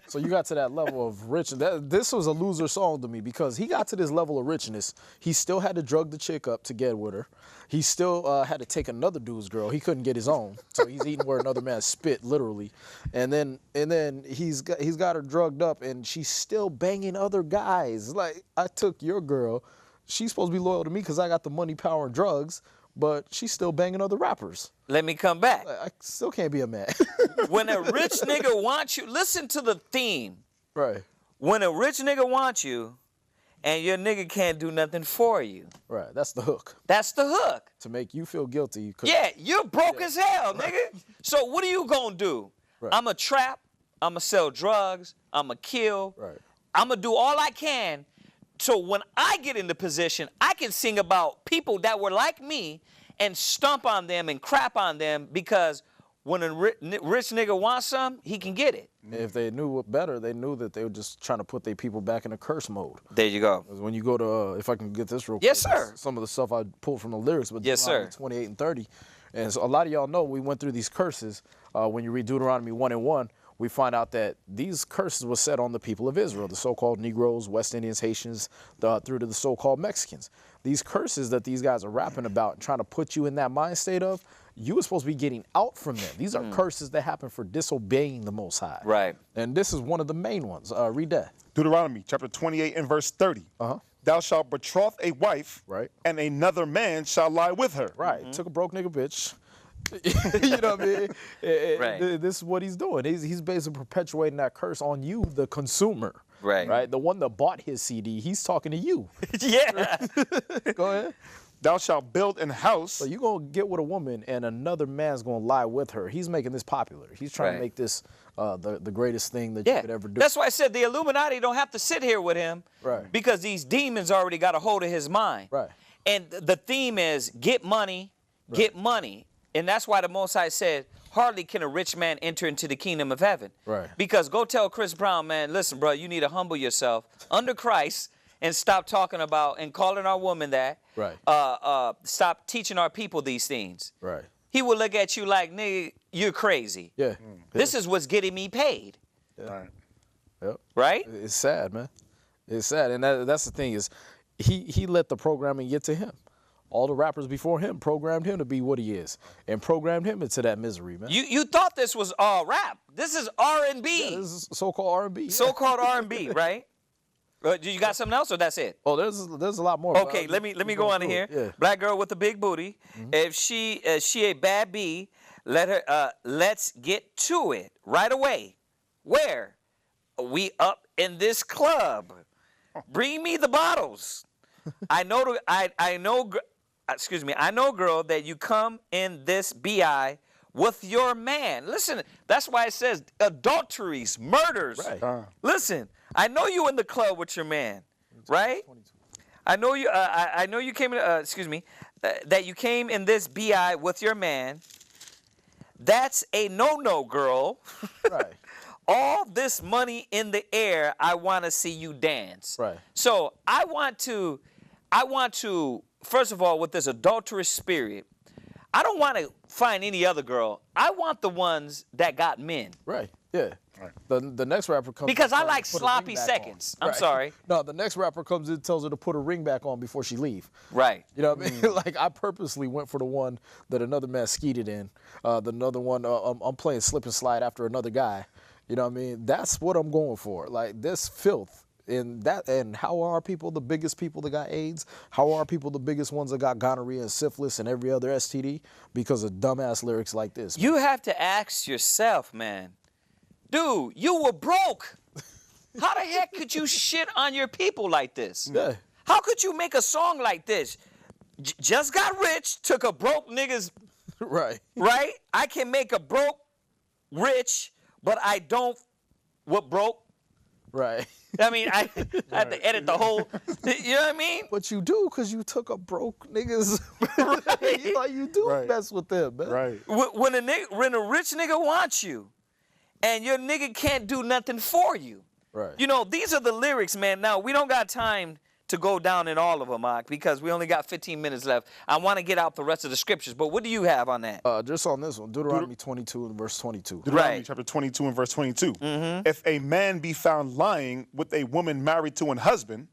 So you got to that level of richness. This was a loser song to me because he got to this level of richness. He still had to drug the chick up to get with her. He still had to take another dude's girl. He couldn't get his own, so he's eating where another man spit, literally. And then he's got her drugged up, and she's still banging other guys. Like, I took your girl. She's supposed to be loyal to me because I got the money, power, and drugs, but she's still banging other rappers. let me come back. I still can't be a man. When a rich nigga wants you, listen to the theme. Right. When a rich nigga wants you, and your nigga can't do nothing for you. Right. That's the hook. That's the hook. To make you feel guilty. Yeah, you're broke as hell, nigga. So what are you gonna do? Right. I'm a trap. I'm gonna sell drugs. I'm gonna kill. Right. I'm gonna do all I can. So when I get in the position, I can sing about people that were like me and stomp on them and crap on them, because when a rich nigga wants something, he can get it. If they knew better, they knew that they were just trying to put their people back in a curse mode. There you go. 'Cause when you go to, if I can get this real quick. Yes, sir. Some of the stuff I pulled from the lyrics, but Yes, sir. Deuteronomy 28 and 30. And so a lot of y'all know we went through these curses. When you read Deuteronomy 1 and 1, we find out that these curses were set on the people of Israel, the so-called Negroes, West Indians, Haitians, through to the so-called Mexicans. These curses that these guys are rapping about and trying to put you in that mind state of, you were supposed to be getting out from them. These are curses that happen for disobeying the Most High. Right. And this is one of the main ones. Read that. Deuteronomy chapter 28 and verse 30. Thou shalt betroth a wife, Right. and another man shall lie with her. Right. Took a broke nigga bitch. You know what I mean? Right. This is what he's doing. He's basically perpetuating that curse on you, the consumer. Right. Right. The one that bought his CD, he's talking to you. Yeah. Go ahead. Thou shalt build an house. So you're going to get with a woman and another man's going to lie with her. He's making this popular. He's trying Right. to make this the greatest thing that you could ever do. That's why I said the Illuminati don't have to sit here with him. Right. Because these demons already got a hold of his mind. Right. And the theme is get money, get money. And that's why the Most High said, hardly can a rich man enter into the kingdom of heaven. Right. Because go tell Chris Brown, man, listen, bro, you need to humble yourself under Christ and stop talking about and calling our woman that. Right. Stop teaching our people these things. Right. He will look at you like, nigga, you're crazy. Yeah. This is what's getting me paid. Right. Yep. Right? It's sad, man. It's sad. And that's the thing is he let the programming get to him. All the rappers before him programmed him to be what he is and programmed him into that misery, man. You thought this was all rap. This is R&B. Yeah, this is so-called R&B. So-called R&B, right? You got something else or that's it? Oh, there's a lot more. Okay, let me go on in here. Yeah. Black girl with a big booty. If she a bad bee, let her let's get to it right away. Where? We up in this club. Bring me the bottles. I know I know, girl, that you come in this BI with your man. Listen, that's why it says adulteries, murders. Right. Listen, I know you in the club with your man, right? I know you. I know you came in. That you came in this BI with your man. That's a no-no, girl. Right. All this money in the air, I want to see you dance. Right. So I want to, first of all, with this adulterous spirit, I don't want to find any other girl. I want the ones that got men. Right. Yeah. Right. The next rapper comes Because in, I like put a sloppy ring back seconds. on. I'm sorry. No, the next rapper comes in and tells her to put a ring back on before she leave. Right. You know what I mean? Like, I purposely went for the one that another man skeeted in. Another one, I'm playing slip and slide after another guy. You know what I mean? That's what I'm going for. Like, this filth. And how are people the biggest people that got AIDS? How are people the biggest ones that got gonorrhea and syphilis and every other STD? Because of dumbass lyrics like this. You have to ask yourself, man. Dude, you were broke. How the heck could you shit on your people like this? Yeah. How could you make a song like this? Just got rich, took a broke nigga's, Right. right? I can make a broke rich, but I don't, what broke? Right. I mean, I had to edit the whole, you know what I mean? But you do, because you took a broke niggas. Right. Like, you do Right. mess with them, man. Right. When a rich nigga wants you, and your nigga can't do nothing for you. Right. You know, these are the lyrics, man. Now, we don't got time to go down in all of them, Mark, because we only got 15 minutes left. I want to get out the rest of the scriptures, but what do you have on that? Just on this one, Deuteronomy 22 and verse 22. Deuteronomy Right. chapter 22 and verse 22. If a man be found lying with a woman married to an husband,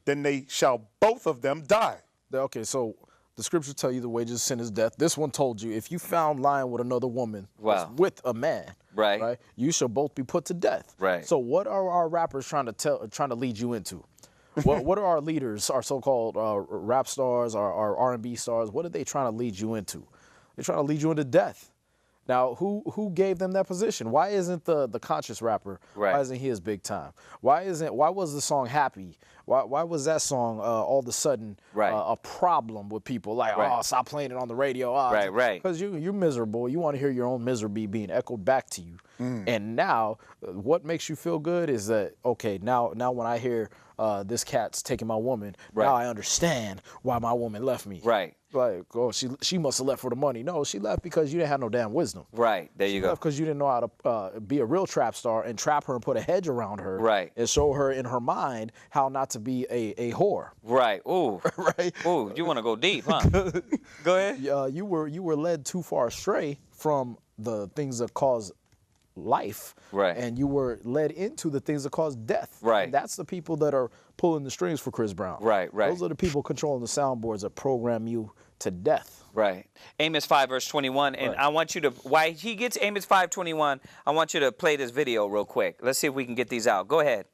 then they shall both of them die. Okay, so the scriptures tell you the wages of sin is death. This one told you if you found lying with another woman Wow. with a man, Right. you shall both be put to death. Right. So what are our rappers trying to lead you into? What are our leaders, our so-called rap stars, our R&B stars? What are they trying to lead you into? They're trying to lead you into death. Now, who gave them that position? Why isn't the conscious rapper? Right. Why isn't he as big time? Why was the song Happy? Why was that song all of a sudden Right. a problem with people? Like, Right. oh, stop playing it on the radio. Oh, Right. Because you're miserable. You want to hear your own misery being echoed back to you. And now, what makes you feel good is that, okay, now when I hear this cat's taking my woman, Right. now I understand why my woman left me. Right. Like, oh, she must have left for the money. No, she left because you didn't have no damn wisdom. Right. There you go. Because you didn't know how to be a real trap star and trap her and put a hedge around her. Right. And show her in her mind how not to be a whore. Right. Ooh. Right. Ooh, you want to go deep, huh? Go ahead. You were led too far astray from the things that cause life. Right. And you were led into the things that cause death. Right. And that's the people that are pulling the strings for Chris Brown. Right, right. Those are the people controlling the soundboards that program you to death. Right. Amos 5 verse 21. And I want you to, while he gets Amos 5:21, I want you to play this video real quick. Let's see if we can get these out. Go ahead.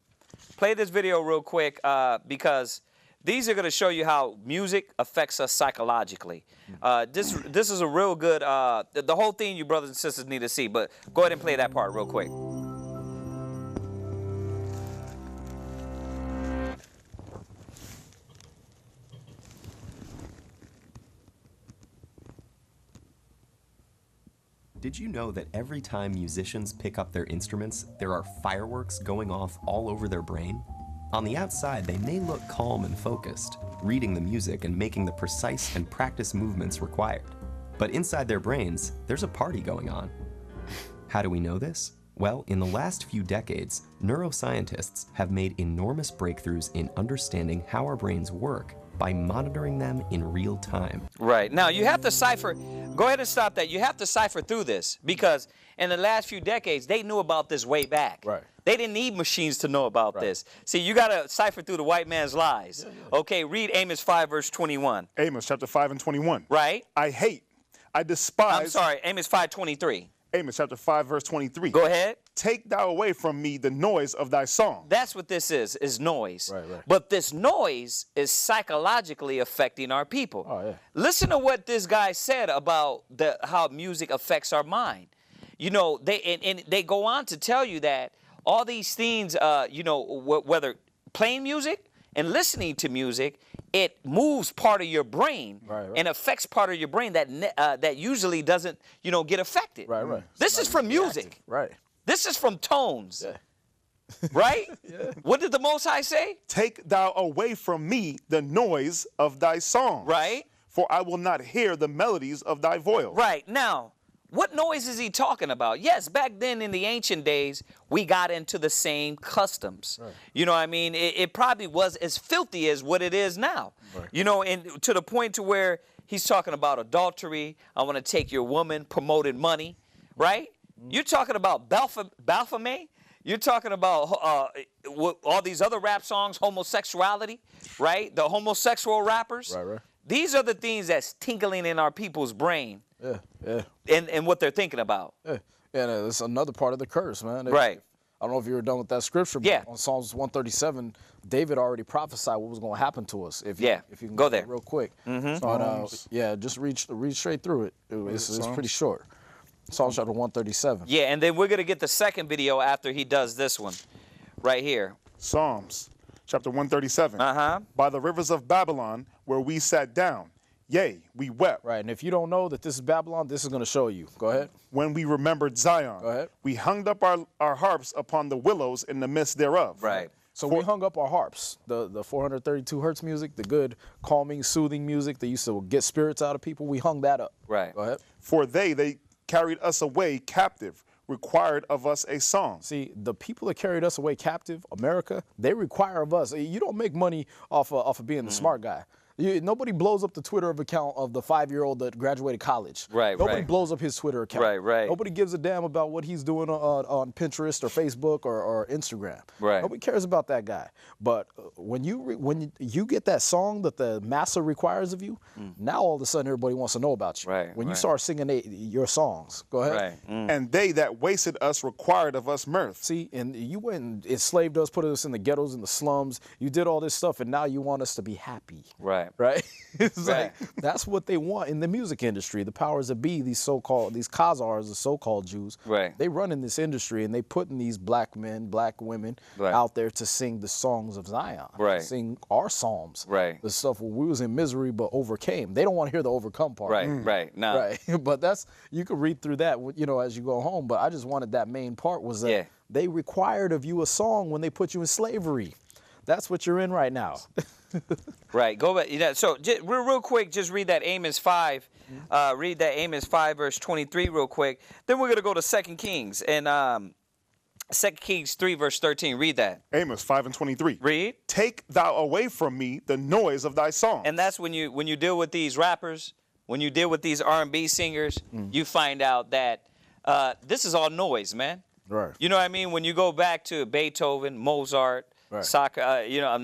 Play this video real quick because these are going to show you how music affects us psychologically. This is a real good, the whole thing you brothers and sisters need to see, but go ahead and play that part real quick. Did you know that every time musicians pick up their instruments, there are fireworks going off all over their brain? On the outside, they may look calm and focused, reading the music and making the precise and practiced movements required. But inside their brains, there's a party going on. How do we know this? Well, in the last few decades, neuroscientists have made enormous breakthroughs in understanding how our brains work by monitoring them in real time. Right. Now, you have to cipher. Go ahead and stop that. You have to cipher through this because in the last few decades, they knew about this way back. Right. They didn't need machines to know about this. See, you got to cipher through the white man's lies. Okay, read Amos 5, verse 21. Amos chapter 5 and 21. Right. I hate, I despise. I'm sorry, Amos 5:23. Amos chapter 5 verse 23. Go ahead. Take thou away from me the noise of thy song. That's what this is noise. Right, right. But this noise is psychologically affecting our people. Oh, yeah. Listen to what this guy said about how music affects our mind. You know, they go on to tell you that all these things, you know, whether playing music and listening to music, it moves part of your brain and affects part of your brain that usually doesn't, you know, get affected. Right, right. This is from music. Right. This is from tones. Yeah. Right? What did the Most High say? Take thou away from me the noise of thy song. Right. For I will not hear the melodies of thy voice. Right. Now, what noise is he talking about? Yes, back then in the ancient days, we got into the same customs. Right. You know what I mean? It probably was as filthy as what it is now. Right. You know, and to the point to where he's talking about adultery, I want to take your woman, promoted money, right? You're talking about Baphomet. You're talking about all these other rap songs, homosexuality, right? The homosexual rappers. Right, right. These are the things that's tinkling in our people's brain. Yeah, yeah. And what they're thinking about. Yeah. And it's another part of the curse, man. Right. I don't know if you were done with that scripture, but on Psalms 137, David already prophesied what was going to happen to us. If you can go there real quick. But, just read straight through it. It's pretty short. Psalms chapter 137. Yeah, and then we're going to get the second video after he does this one right here. Psalms chapter 137. Uh-huh. By the rivers of Babylon, where we sat down, yea, we wept. Right, and if you don't know that this is Babylon, this is going to show you. Go ahead. When we remembered Zion, Go ahead. we hung up our harps upon the willows in the midst thereof. Right. So we hung up our harps, the 432 hertz music, the good, calming, soothing music that used to get spirits out of people. We hung that up. Right. Go ahead. For they carried us away captive, required of us a song. See, the people that carried us away captive, America, they require of us. You don't make money off of being the smart guy. Nobody blows up the Twitter account of the 5-year-old that graduated college. Right, Nobody blows up his Twitter account. Right, right. Nobody gives a damn about what he's doing on Pinterest or Facebook or Instagram. Right. Nobody cares about that guy. But when you get that song that the massa requires of you, now all of a sudden everybody wants to know about you. Right, when you start singing your songs. Go ahead. Right. And they that wasted us required of us mirth. See, and you went and enslaved us, put us in the ghettos, in the slums. You did all this stuff, and now you want us to be happy. Right. Right? It's Right. like, that's what they want in the music industry. The powers that be, these Khazars, the so-called Jews, Right. they run in this industry, and they put in these black men, black women Right. out there to sing the songs of Zion. Right. Sing our psalms. Right. The stuff where we was in misery but overcame. They don't want to hear the overcome part. Right. Right. Now. Right. But you can read through that, as you go home. But I just wanted that main part was that they required of you a song when they put you in slavery. That's what you're in right now. Right. Go back. So real quick, just read that Amos 5. Read that Amos 5 verse 23 real quick. Then we're gonna go to 2 Kings and 2 Kings 3 verse 13. Read that. Amos 5 and 23. Read. Take thou away from me the noise of thy song. And that's when you deal with these rappers, when you deal with these R&B singers, you find out that this is all noise, man. Right. You know what I mean? When you go back to Beethoven, Mozart, Right. Socrates,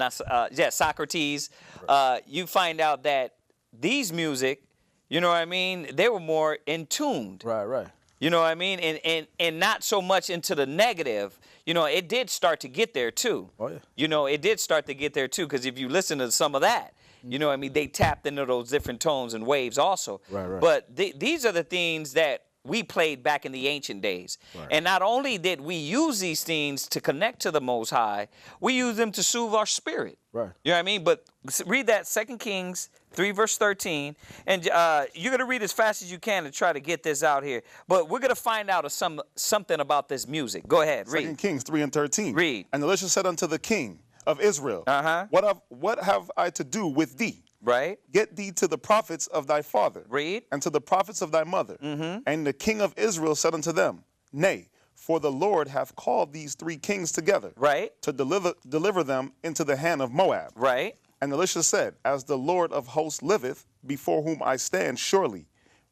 you find out that these music, you know what I mean, they were more in tuned. Right. You know what I mean? And not so much into the negative. You know, it did start to get there too. Oh, yeah. You know, it did start to get there too, because if you listen to some of that, you know what I mean, they tapped into those different tones and waves also. Right. But these are the things that we played back in the ancient days. Right. And not only did we use these things to connect to the Most High, we use them to soothe our spirit. Right. You know what I mean? But read that 2 Kings 3 verse 13. And you're going to read as fast as you can to try to get this out here. But we're going to find out something about this music. Go ahead, read. 2 Kings 3 and 13. Read. And Elisha said unto the king of Israel, Uh-huh. What have I to do with thee? Right? Get thee to the prophets of thy father, Read. and to the prophets of thy mother. And the king of Israel said unto them, Nay, for the Lord hath called these 3 kings together, Right. to deliver them into the hand of Moab. Right. And Elisha said, As the Lord of hosts liveth, before whom I stand, surely,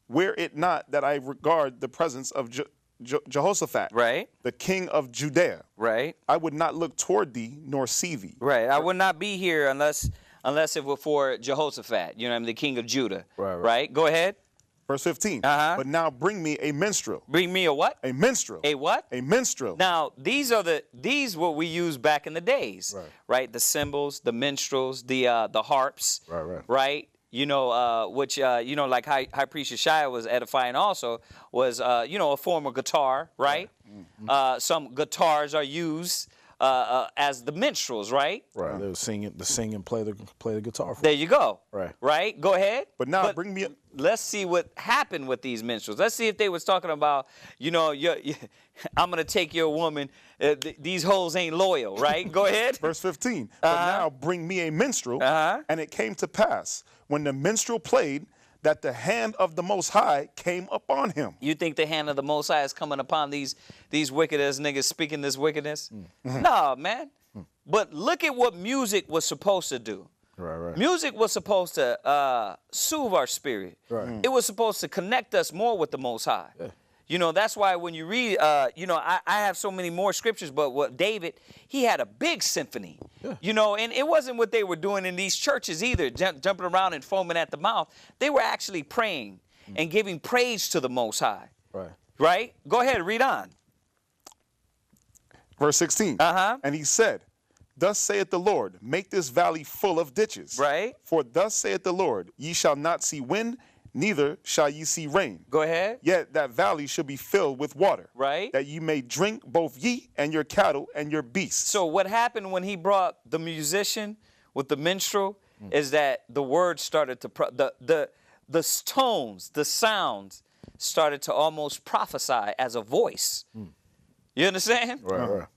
were it not that I regard the presence of Jehoshaphat, Right. the king of Judea, Right. I would not look toward thee nor see thee. Right. I would not be here unless it were for Jehoshaphat, you know what I mean, the king of Judah. Right. Go ahead. Verse 15. Uh-huh. But now bring me a minstrel. Bring me a what? A minstrel. A what? A minstrel. Now, these what we used back in the days, right? The cymbals, the minstrels, the harps, right? You know, which like High Priest Yeshaya was edifying also was a form of guitar, right? Some guitars are used as the minstrels, right? Right. They were singing, play the guitar. For There you go. Right. Right. Go ahead. But now bring me. Let's see what happened with these minstrels. Let's see if they was talking about, I'm gonna take your woman. These hoes ain't loyal, right? Go ahead. Verse 15. But now bring me a minstrel. And it came to pass when the minstrel played that the hand of the Most High came upon him. You think the hand of the Most High is coming upon these wicked ass niggas speaking this wickedness? No, man. But look at what music was supposed to do. Right. Music was supposed to soothe our spirit. Right. It was supposed to connect us more with the Most High. Yeah. You know, that's why when you read, I have so many more scriptures, but what David, he had a big symphony. Yeah. You know, and it wasn't what they were doing in these churches either, jumping around and foaming at the mouth. They were actually praying and giving praise to the Most High. Right. Right? Go ahead, read on. Verse 16. And he said, Thus saith the Lord, make this valley full of ditches. Right. For thus saith the Lord, ye shall not see wind, neither shall ye see rain. Go ahead. Yet that valley shall be filled with water. Right. That ye may drink both ye and your cattle and your beasts. So what happened when he brought the musician with the minstrel is that the words started to, the tones, the sounds started to almost prophesy as a voice. You understand? Right.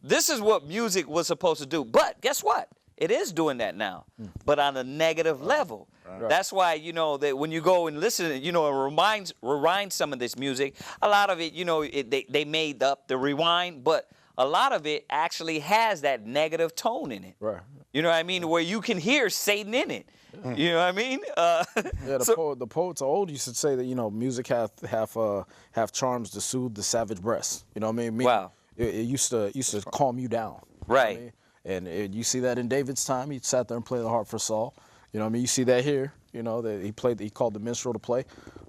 This is what music was supposed to do. But guess what? It is doing that now, but on a negative level. Right. That's why, that when you go and listen, and rewind some of this music, a lot of it, they made up the rewind, but a lot of it actually has that negative tone in it. Right. You know what I mean? Where you can hear Satan in it. You know what I mean? The poets of old used to say that, music have charms to soothe the savage breast. You know what I mean? Wow. It used to calm you down. Right. You know what I mean? And you see that in David's time. He sat there and played the harp for Saul. You know what I mean? You see that here. That he called the minstrel to play.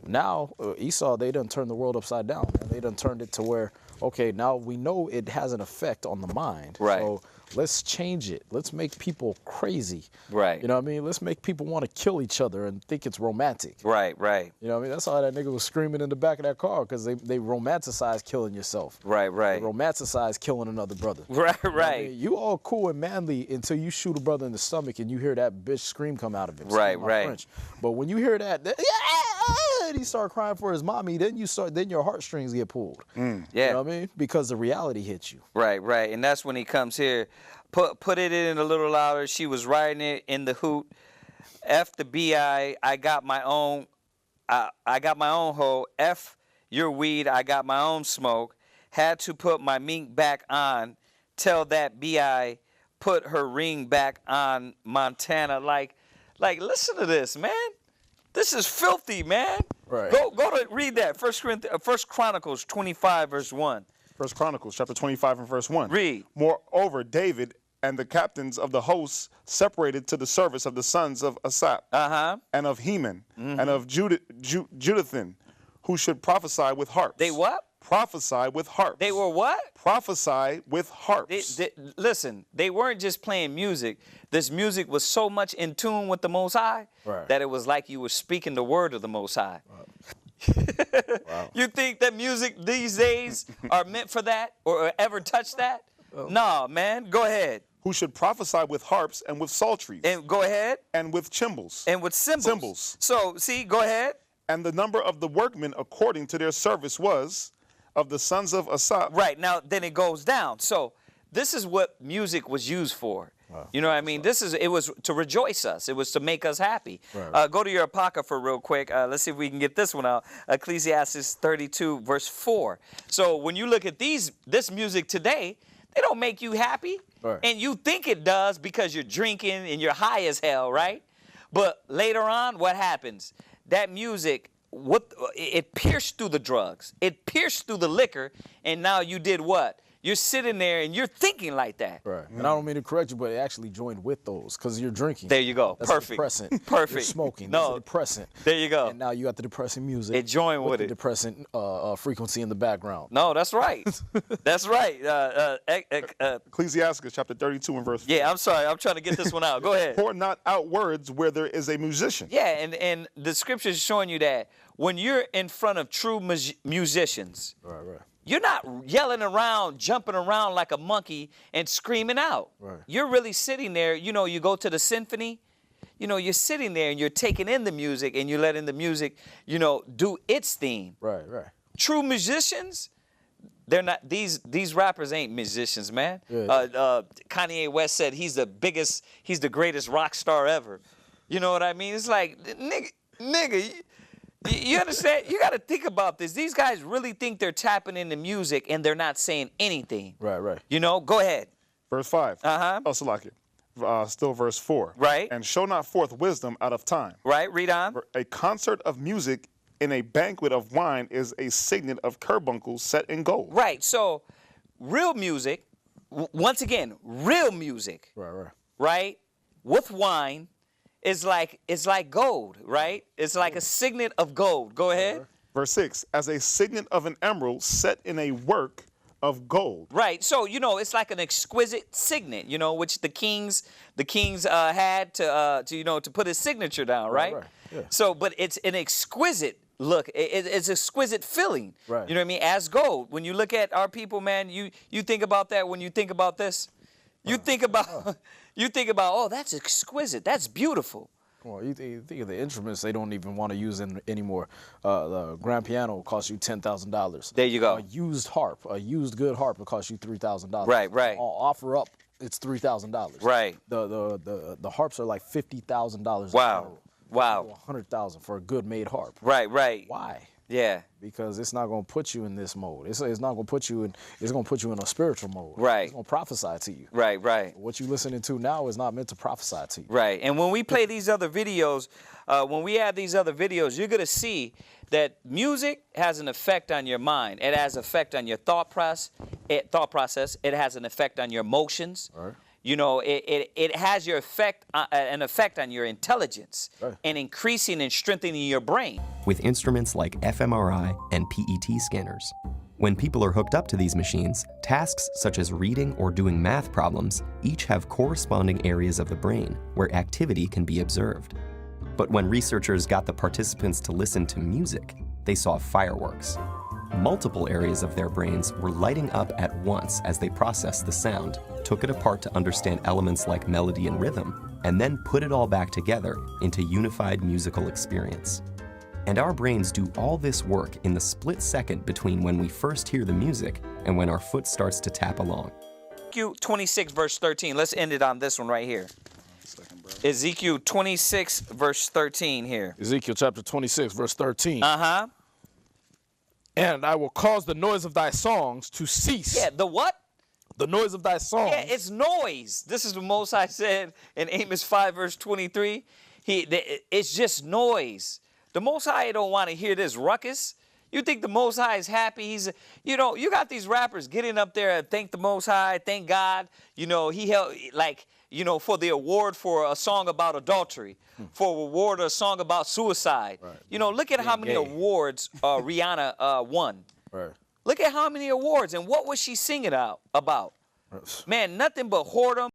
Now, Esau, they done turned the world upside down. Man. They done turned it to where, okay, now we know it has an effect on the mind. Right. So let's change it. Let's make people crazy. Right. You know what I mean? Let's make people want to kill each other and think it's romantic. Right. You know what I mean? That's why that nigga was screaming in the back of that car, because they romanticize killing yourself. Right. They romanticize killing another brother. Right. You know what I mean? You all cool and manly until you shoot a brother in the stomach and you hear that bitch scream come out of him. Right. French. But when you hear that, and he start crying for his mommy, then your heartstrings get pulled. Yeah. You know what I mean? Because the reality hits you. Right. And that's when he comes here. Put it in a little louder. She was riding it in the hoot. F the B.I. I got my own. I got my own hoe. F your weed. I got my own smoke. Had to put my mink back on. Tell that B.I. put her ring back on Montana. Like, listen to this, man. This is filthy, man. Right. Go to read that. First Chronicles 25 verse 1. First Chronicles chapter 25 and verse 1. Read. Moreover, David and the captains of the hosts separated to the service of the sons of Asaph and of Heman and of Jeduthun, who should prophesy with harps. They what? Prophesy with harps. They were what? Prophesy with harps. Listen, they weren't just playing music. This music was so much in tune with the Most High that it was like you were speaking the word of the Most High. Wow. You think that music these days are meant for that or ever touch that? No, man. Go ahead. Who should prophesy with harps and with psalteries. And go ahead. And with cymbals. And with cymbals. So, see, go ahead. And the number of the workmen according to their service was of the sons of Asaph. Right. Now, then it goes down. So this is what music was used for. Wow. You know what I mean? It was to rejoice us. It was to make us happy. Right. Go to your Apocrypha real quick. Let's see if we can get this one out. Ecclesiastes 32, verse 4. So when you look at this music today, they don't make you happy. Right. And you think it does because you're drinking and you're high as hell, right? But later on, what happens? That music, it pierced through the drugs. It pierced through the liquor, and now you did what? You're sitting there and you're thinking like that. Right. And I don't mean to correct you, but it actually joined with those because you're drinking. There you go. That's Perfect. A depressant. Perfect. You're smoking. No. That's a depressant. There you go. And now you got the depressing music. It joined with the it. Depressant frequency in the background. No, that's right. That's right. Ecclesiastes chapter 32 and verse 4. Yeah, I'm sorry. I'm trying to get this one out. Go ahead. Pour not out words where there is a musician. Yeah, and the scripture is showing you that when you're in front of true musicians, right. You're not yelling around, jumping around like a monkey and screaming out. Right. You're really sitting there. You know, you go to the symphony, you know, you're sitting there and you're taking in the music and you're letting the music, you know, do its theme. Right. True musicians, they're not, these rappers ain't musicians, man. Yeah. Kanye West said he's the greatest rock star ever. You know what I mean? It's like, nigga, you understand? You got to think about this. These guys really think they're tapping into music and they're not saying anything. Right. You know, go ahead. Verse 5. Oh, Salaki. Still verse 4. Right. And show not forth wisdom out of time. Right, read on. A concert of music in a banquet of wine is a signet of carbuncles set in gold. Right, so real music, once again, real music. Right, with wine. It's like gold, right? It's like a signet of gold. Go ahead. Verse 6, as a signet of an emerald set in a work of gold. Right. So, you know, it's like an exquisite signet, you know, which the kings had to put his signature down, right? Yeah. So, but it's an exquisite look. It's exquisite feeling. Right. You know what I mean? As gold. When you look at our people, man, you think about that when you think about this. You think about, oh, that's exquisite. That's beautiful. Well, you think of the instruments they don't even want to use anymore. The grand piano will cost you $10,000. There you go. A used harp, a used good harp will cost you $3,000. Right. Offer up, it's $3,000. Right. The harps are like $50,000. Wow. $100,000 for a good made harp. Right. Why? Yeah. Because it's not going to put you in this mode. It's not going to put you in. It's going to put you in a spiritual mode. Right. It's going to prophesy to you. Right. What you're listening to now is not meant to prophesy to you. Right. And when we play these other videos, when we add these other videos, you're going to see that music has an effect on your mind. It has an effect on your thought process. It has an effect on your emotions. All right. You know, it has an effect on your intelligence and increasing and strengthening your brain. With instruments like fMRI and PET scanners. When people are hooked up to these machines, tasks such as reading or doing math problems each have corresponding areas of the brain where activity can be observed. But when researchers got the participants to listen to music, they saw fireworks. Multiple areas of their brains were lighting up at once as they processed the sound, took it apart to understand elements like melody and rhythm, and then put it all back together into unified musical experience. And our brains do all this work in the split second between when we first hear the music and when our foot starts to tap along. Ezekiel 26, verse 13. Let's end it on this one right here. Ezekiel 26, verse 13 here. Ezekiel chapter 26, verse 13. Uh-huh. And I will cause the noise of thy songs to cease. Yeah, the what? The noise of thy songs. Yeah, it's noise. This is the Most High said in Amos 5, verse 23. It's just noise. The Most High don't want to hear this ruckus. You think the Most High is happy? He's, you know, you got these rappers getting up there and thank the Most High, thank God. You know, he held, like, you know, for the award for a song about adultery, for award a song about suicide. Right. You know, look at how many awards Rihanna won. Right. Look at how many awards, and what was she singing about? Man, nothing but whoredom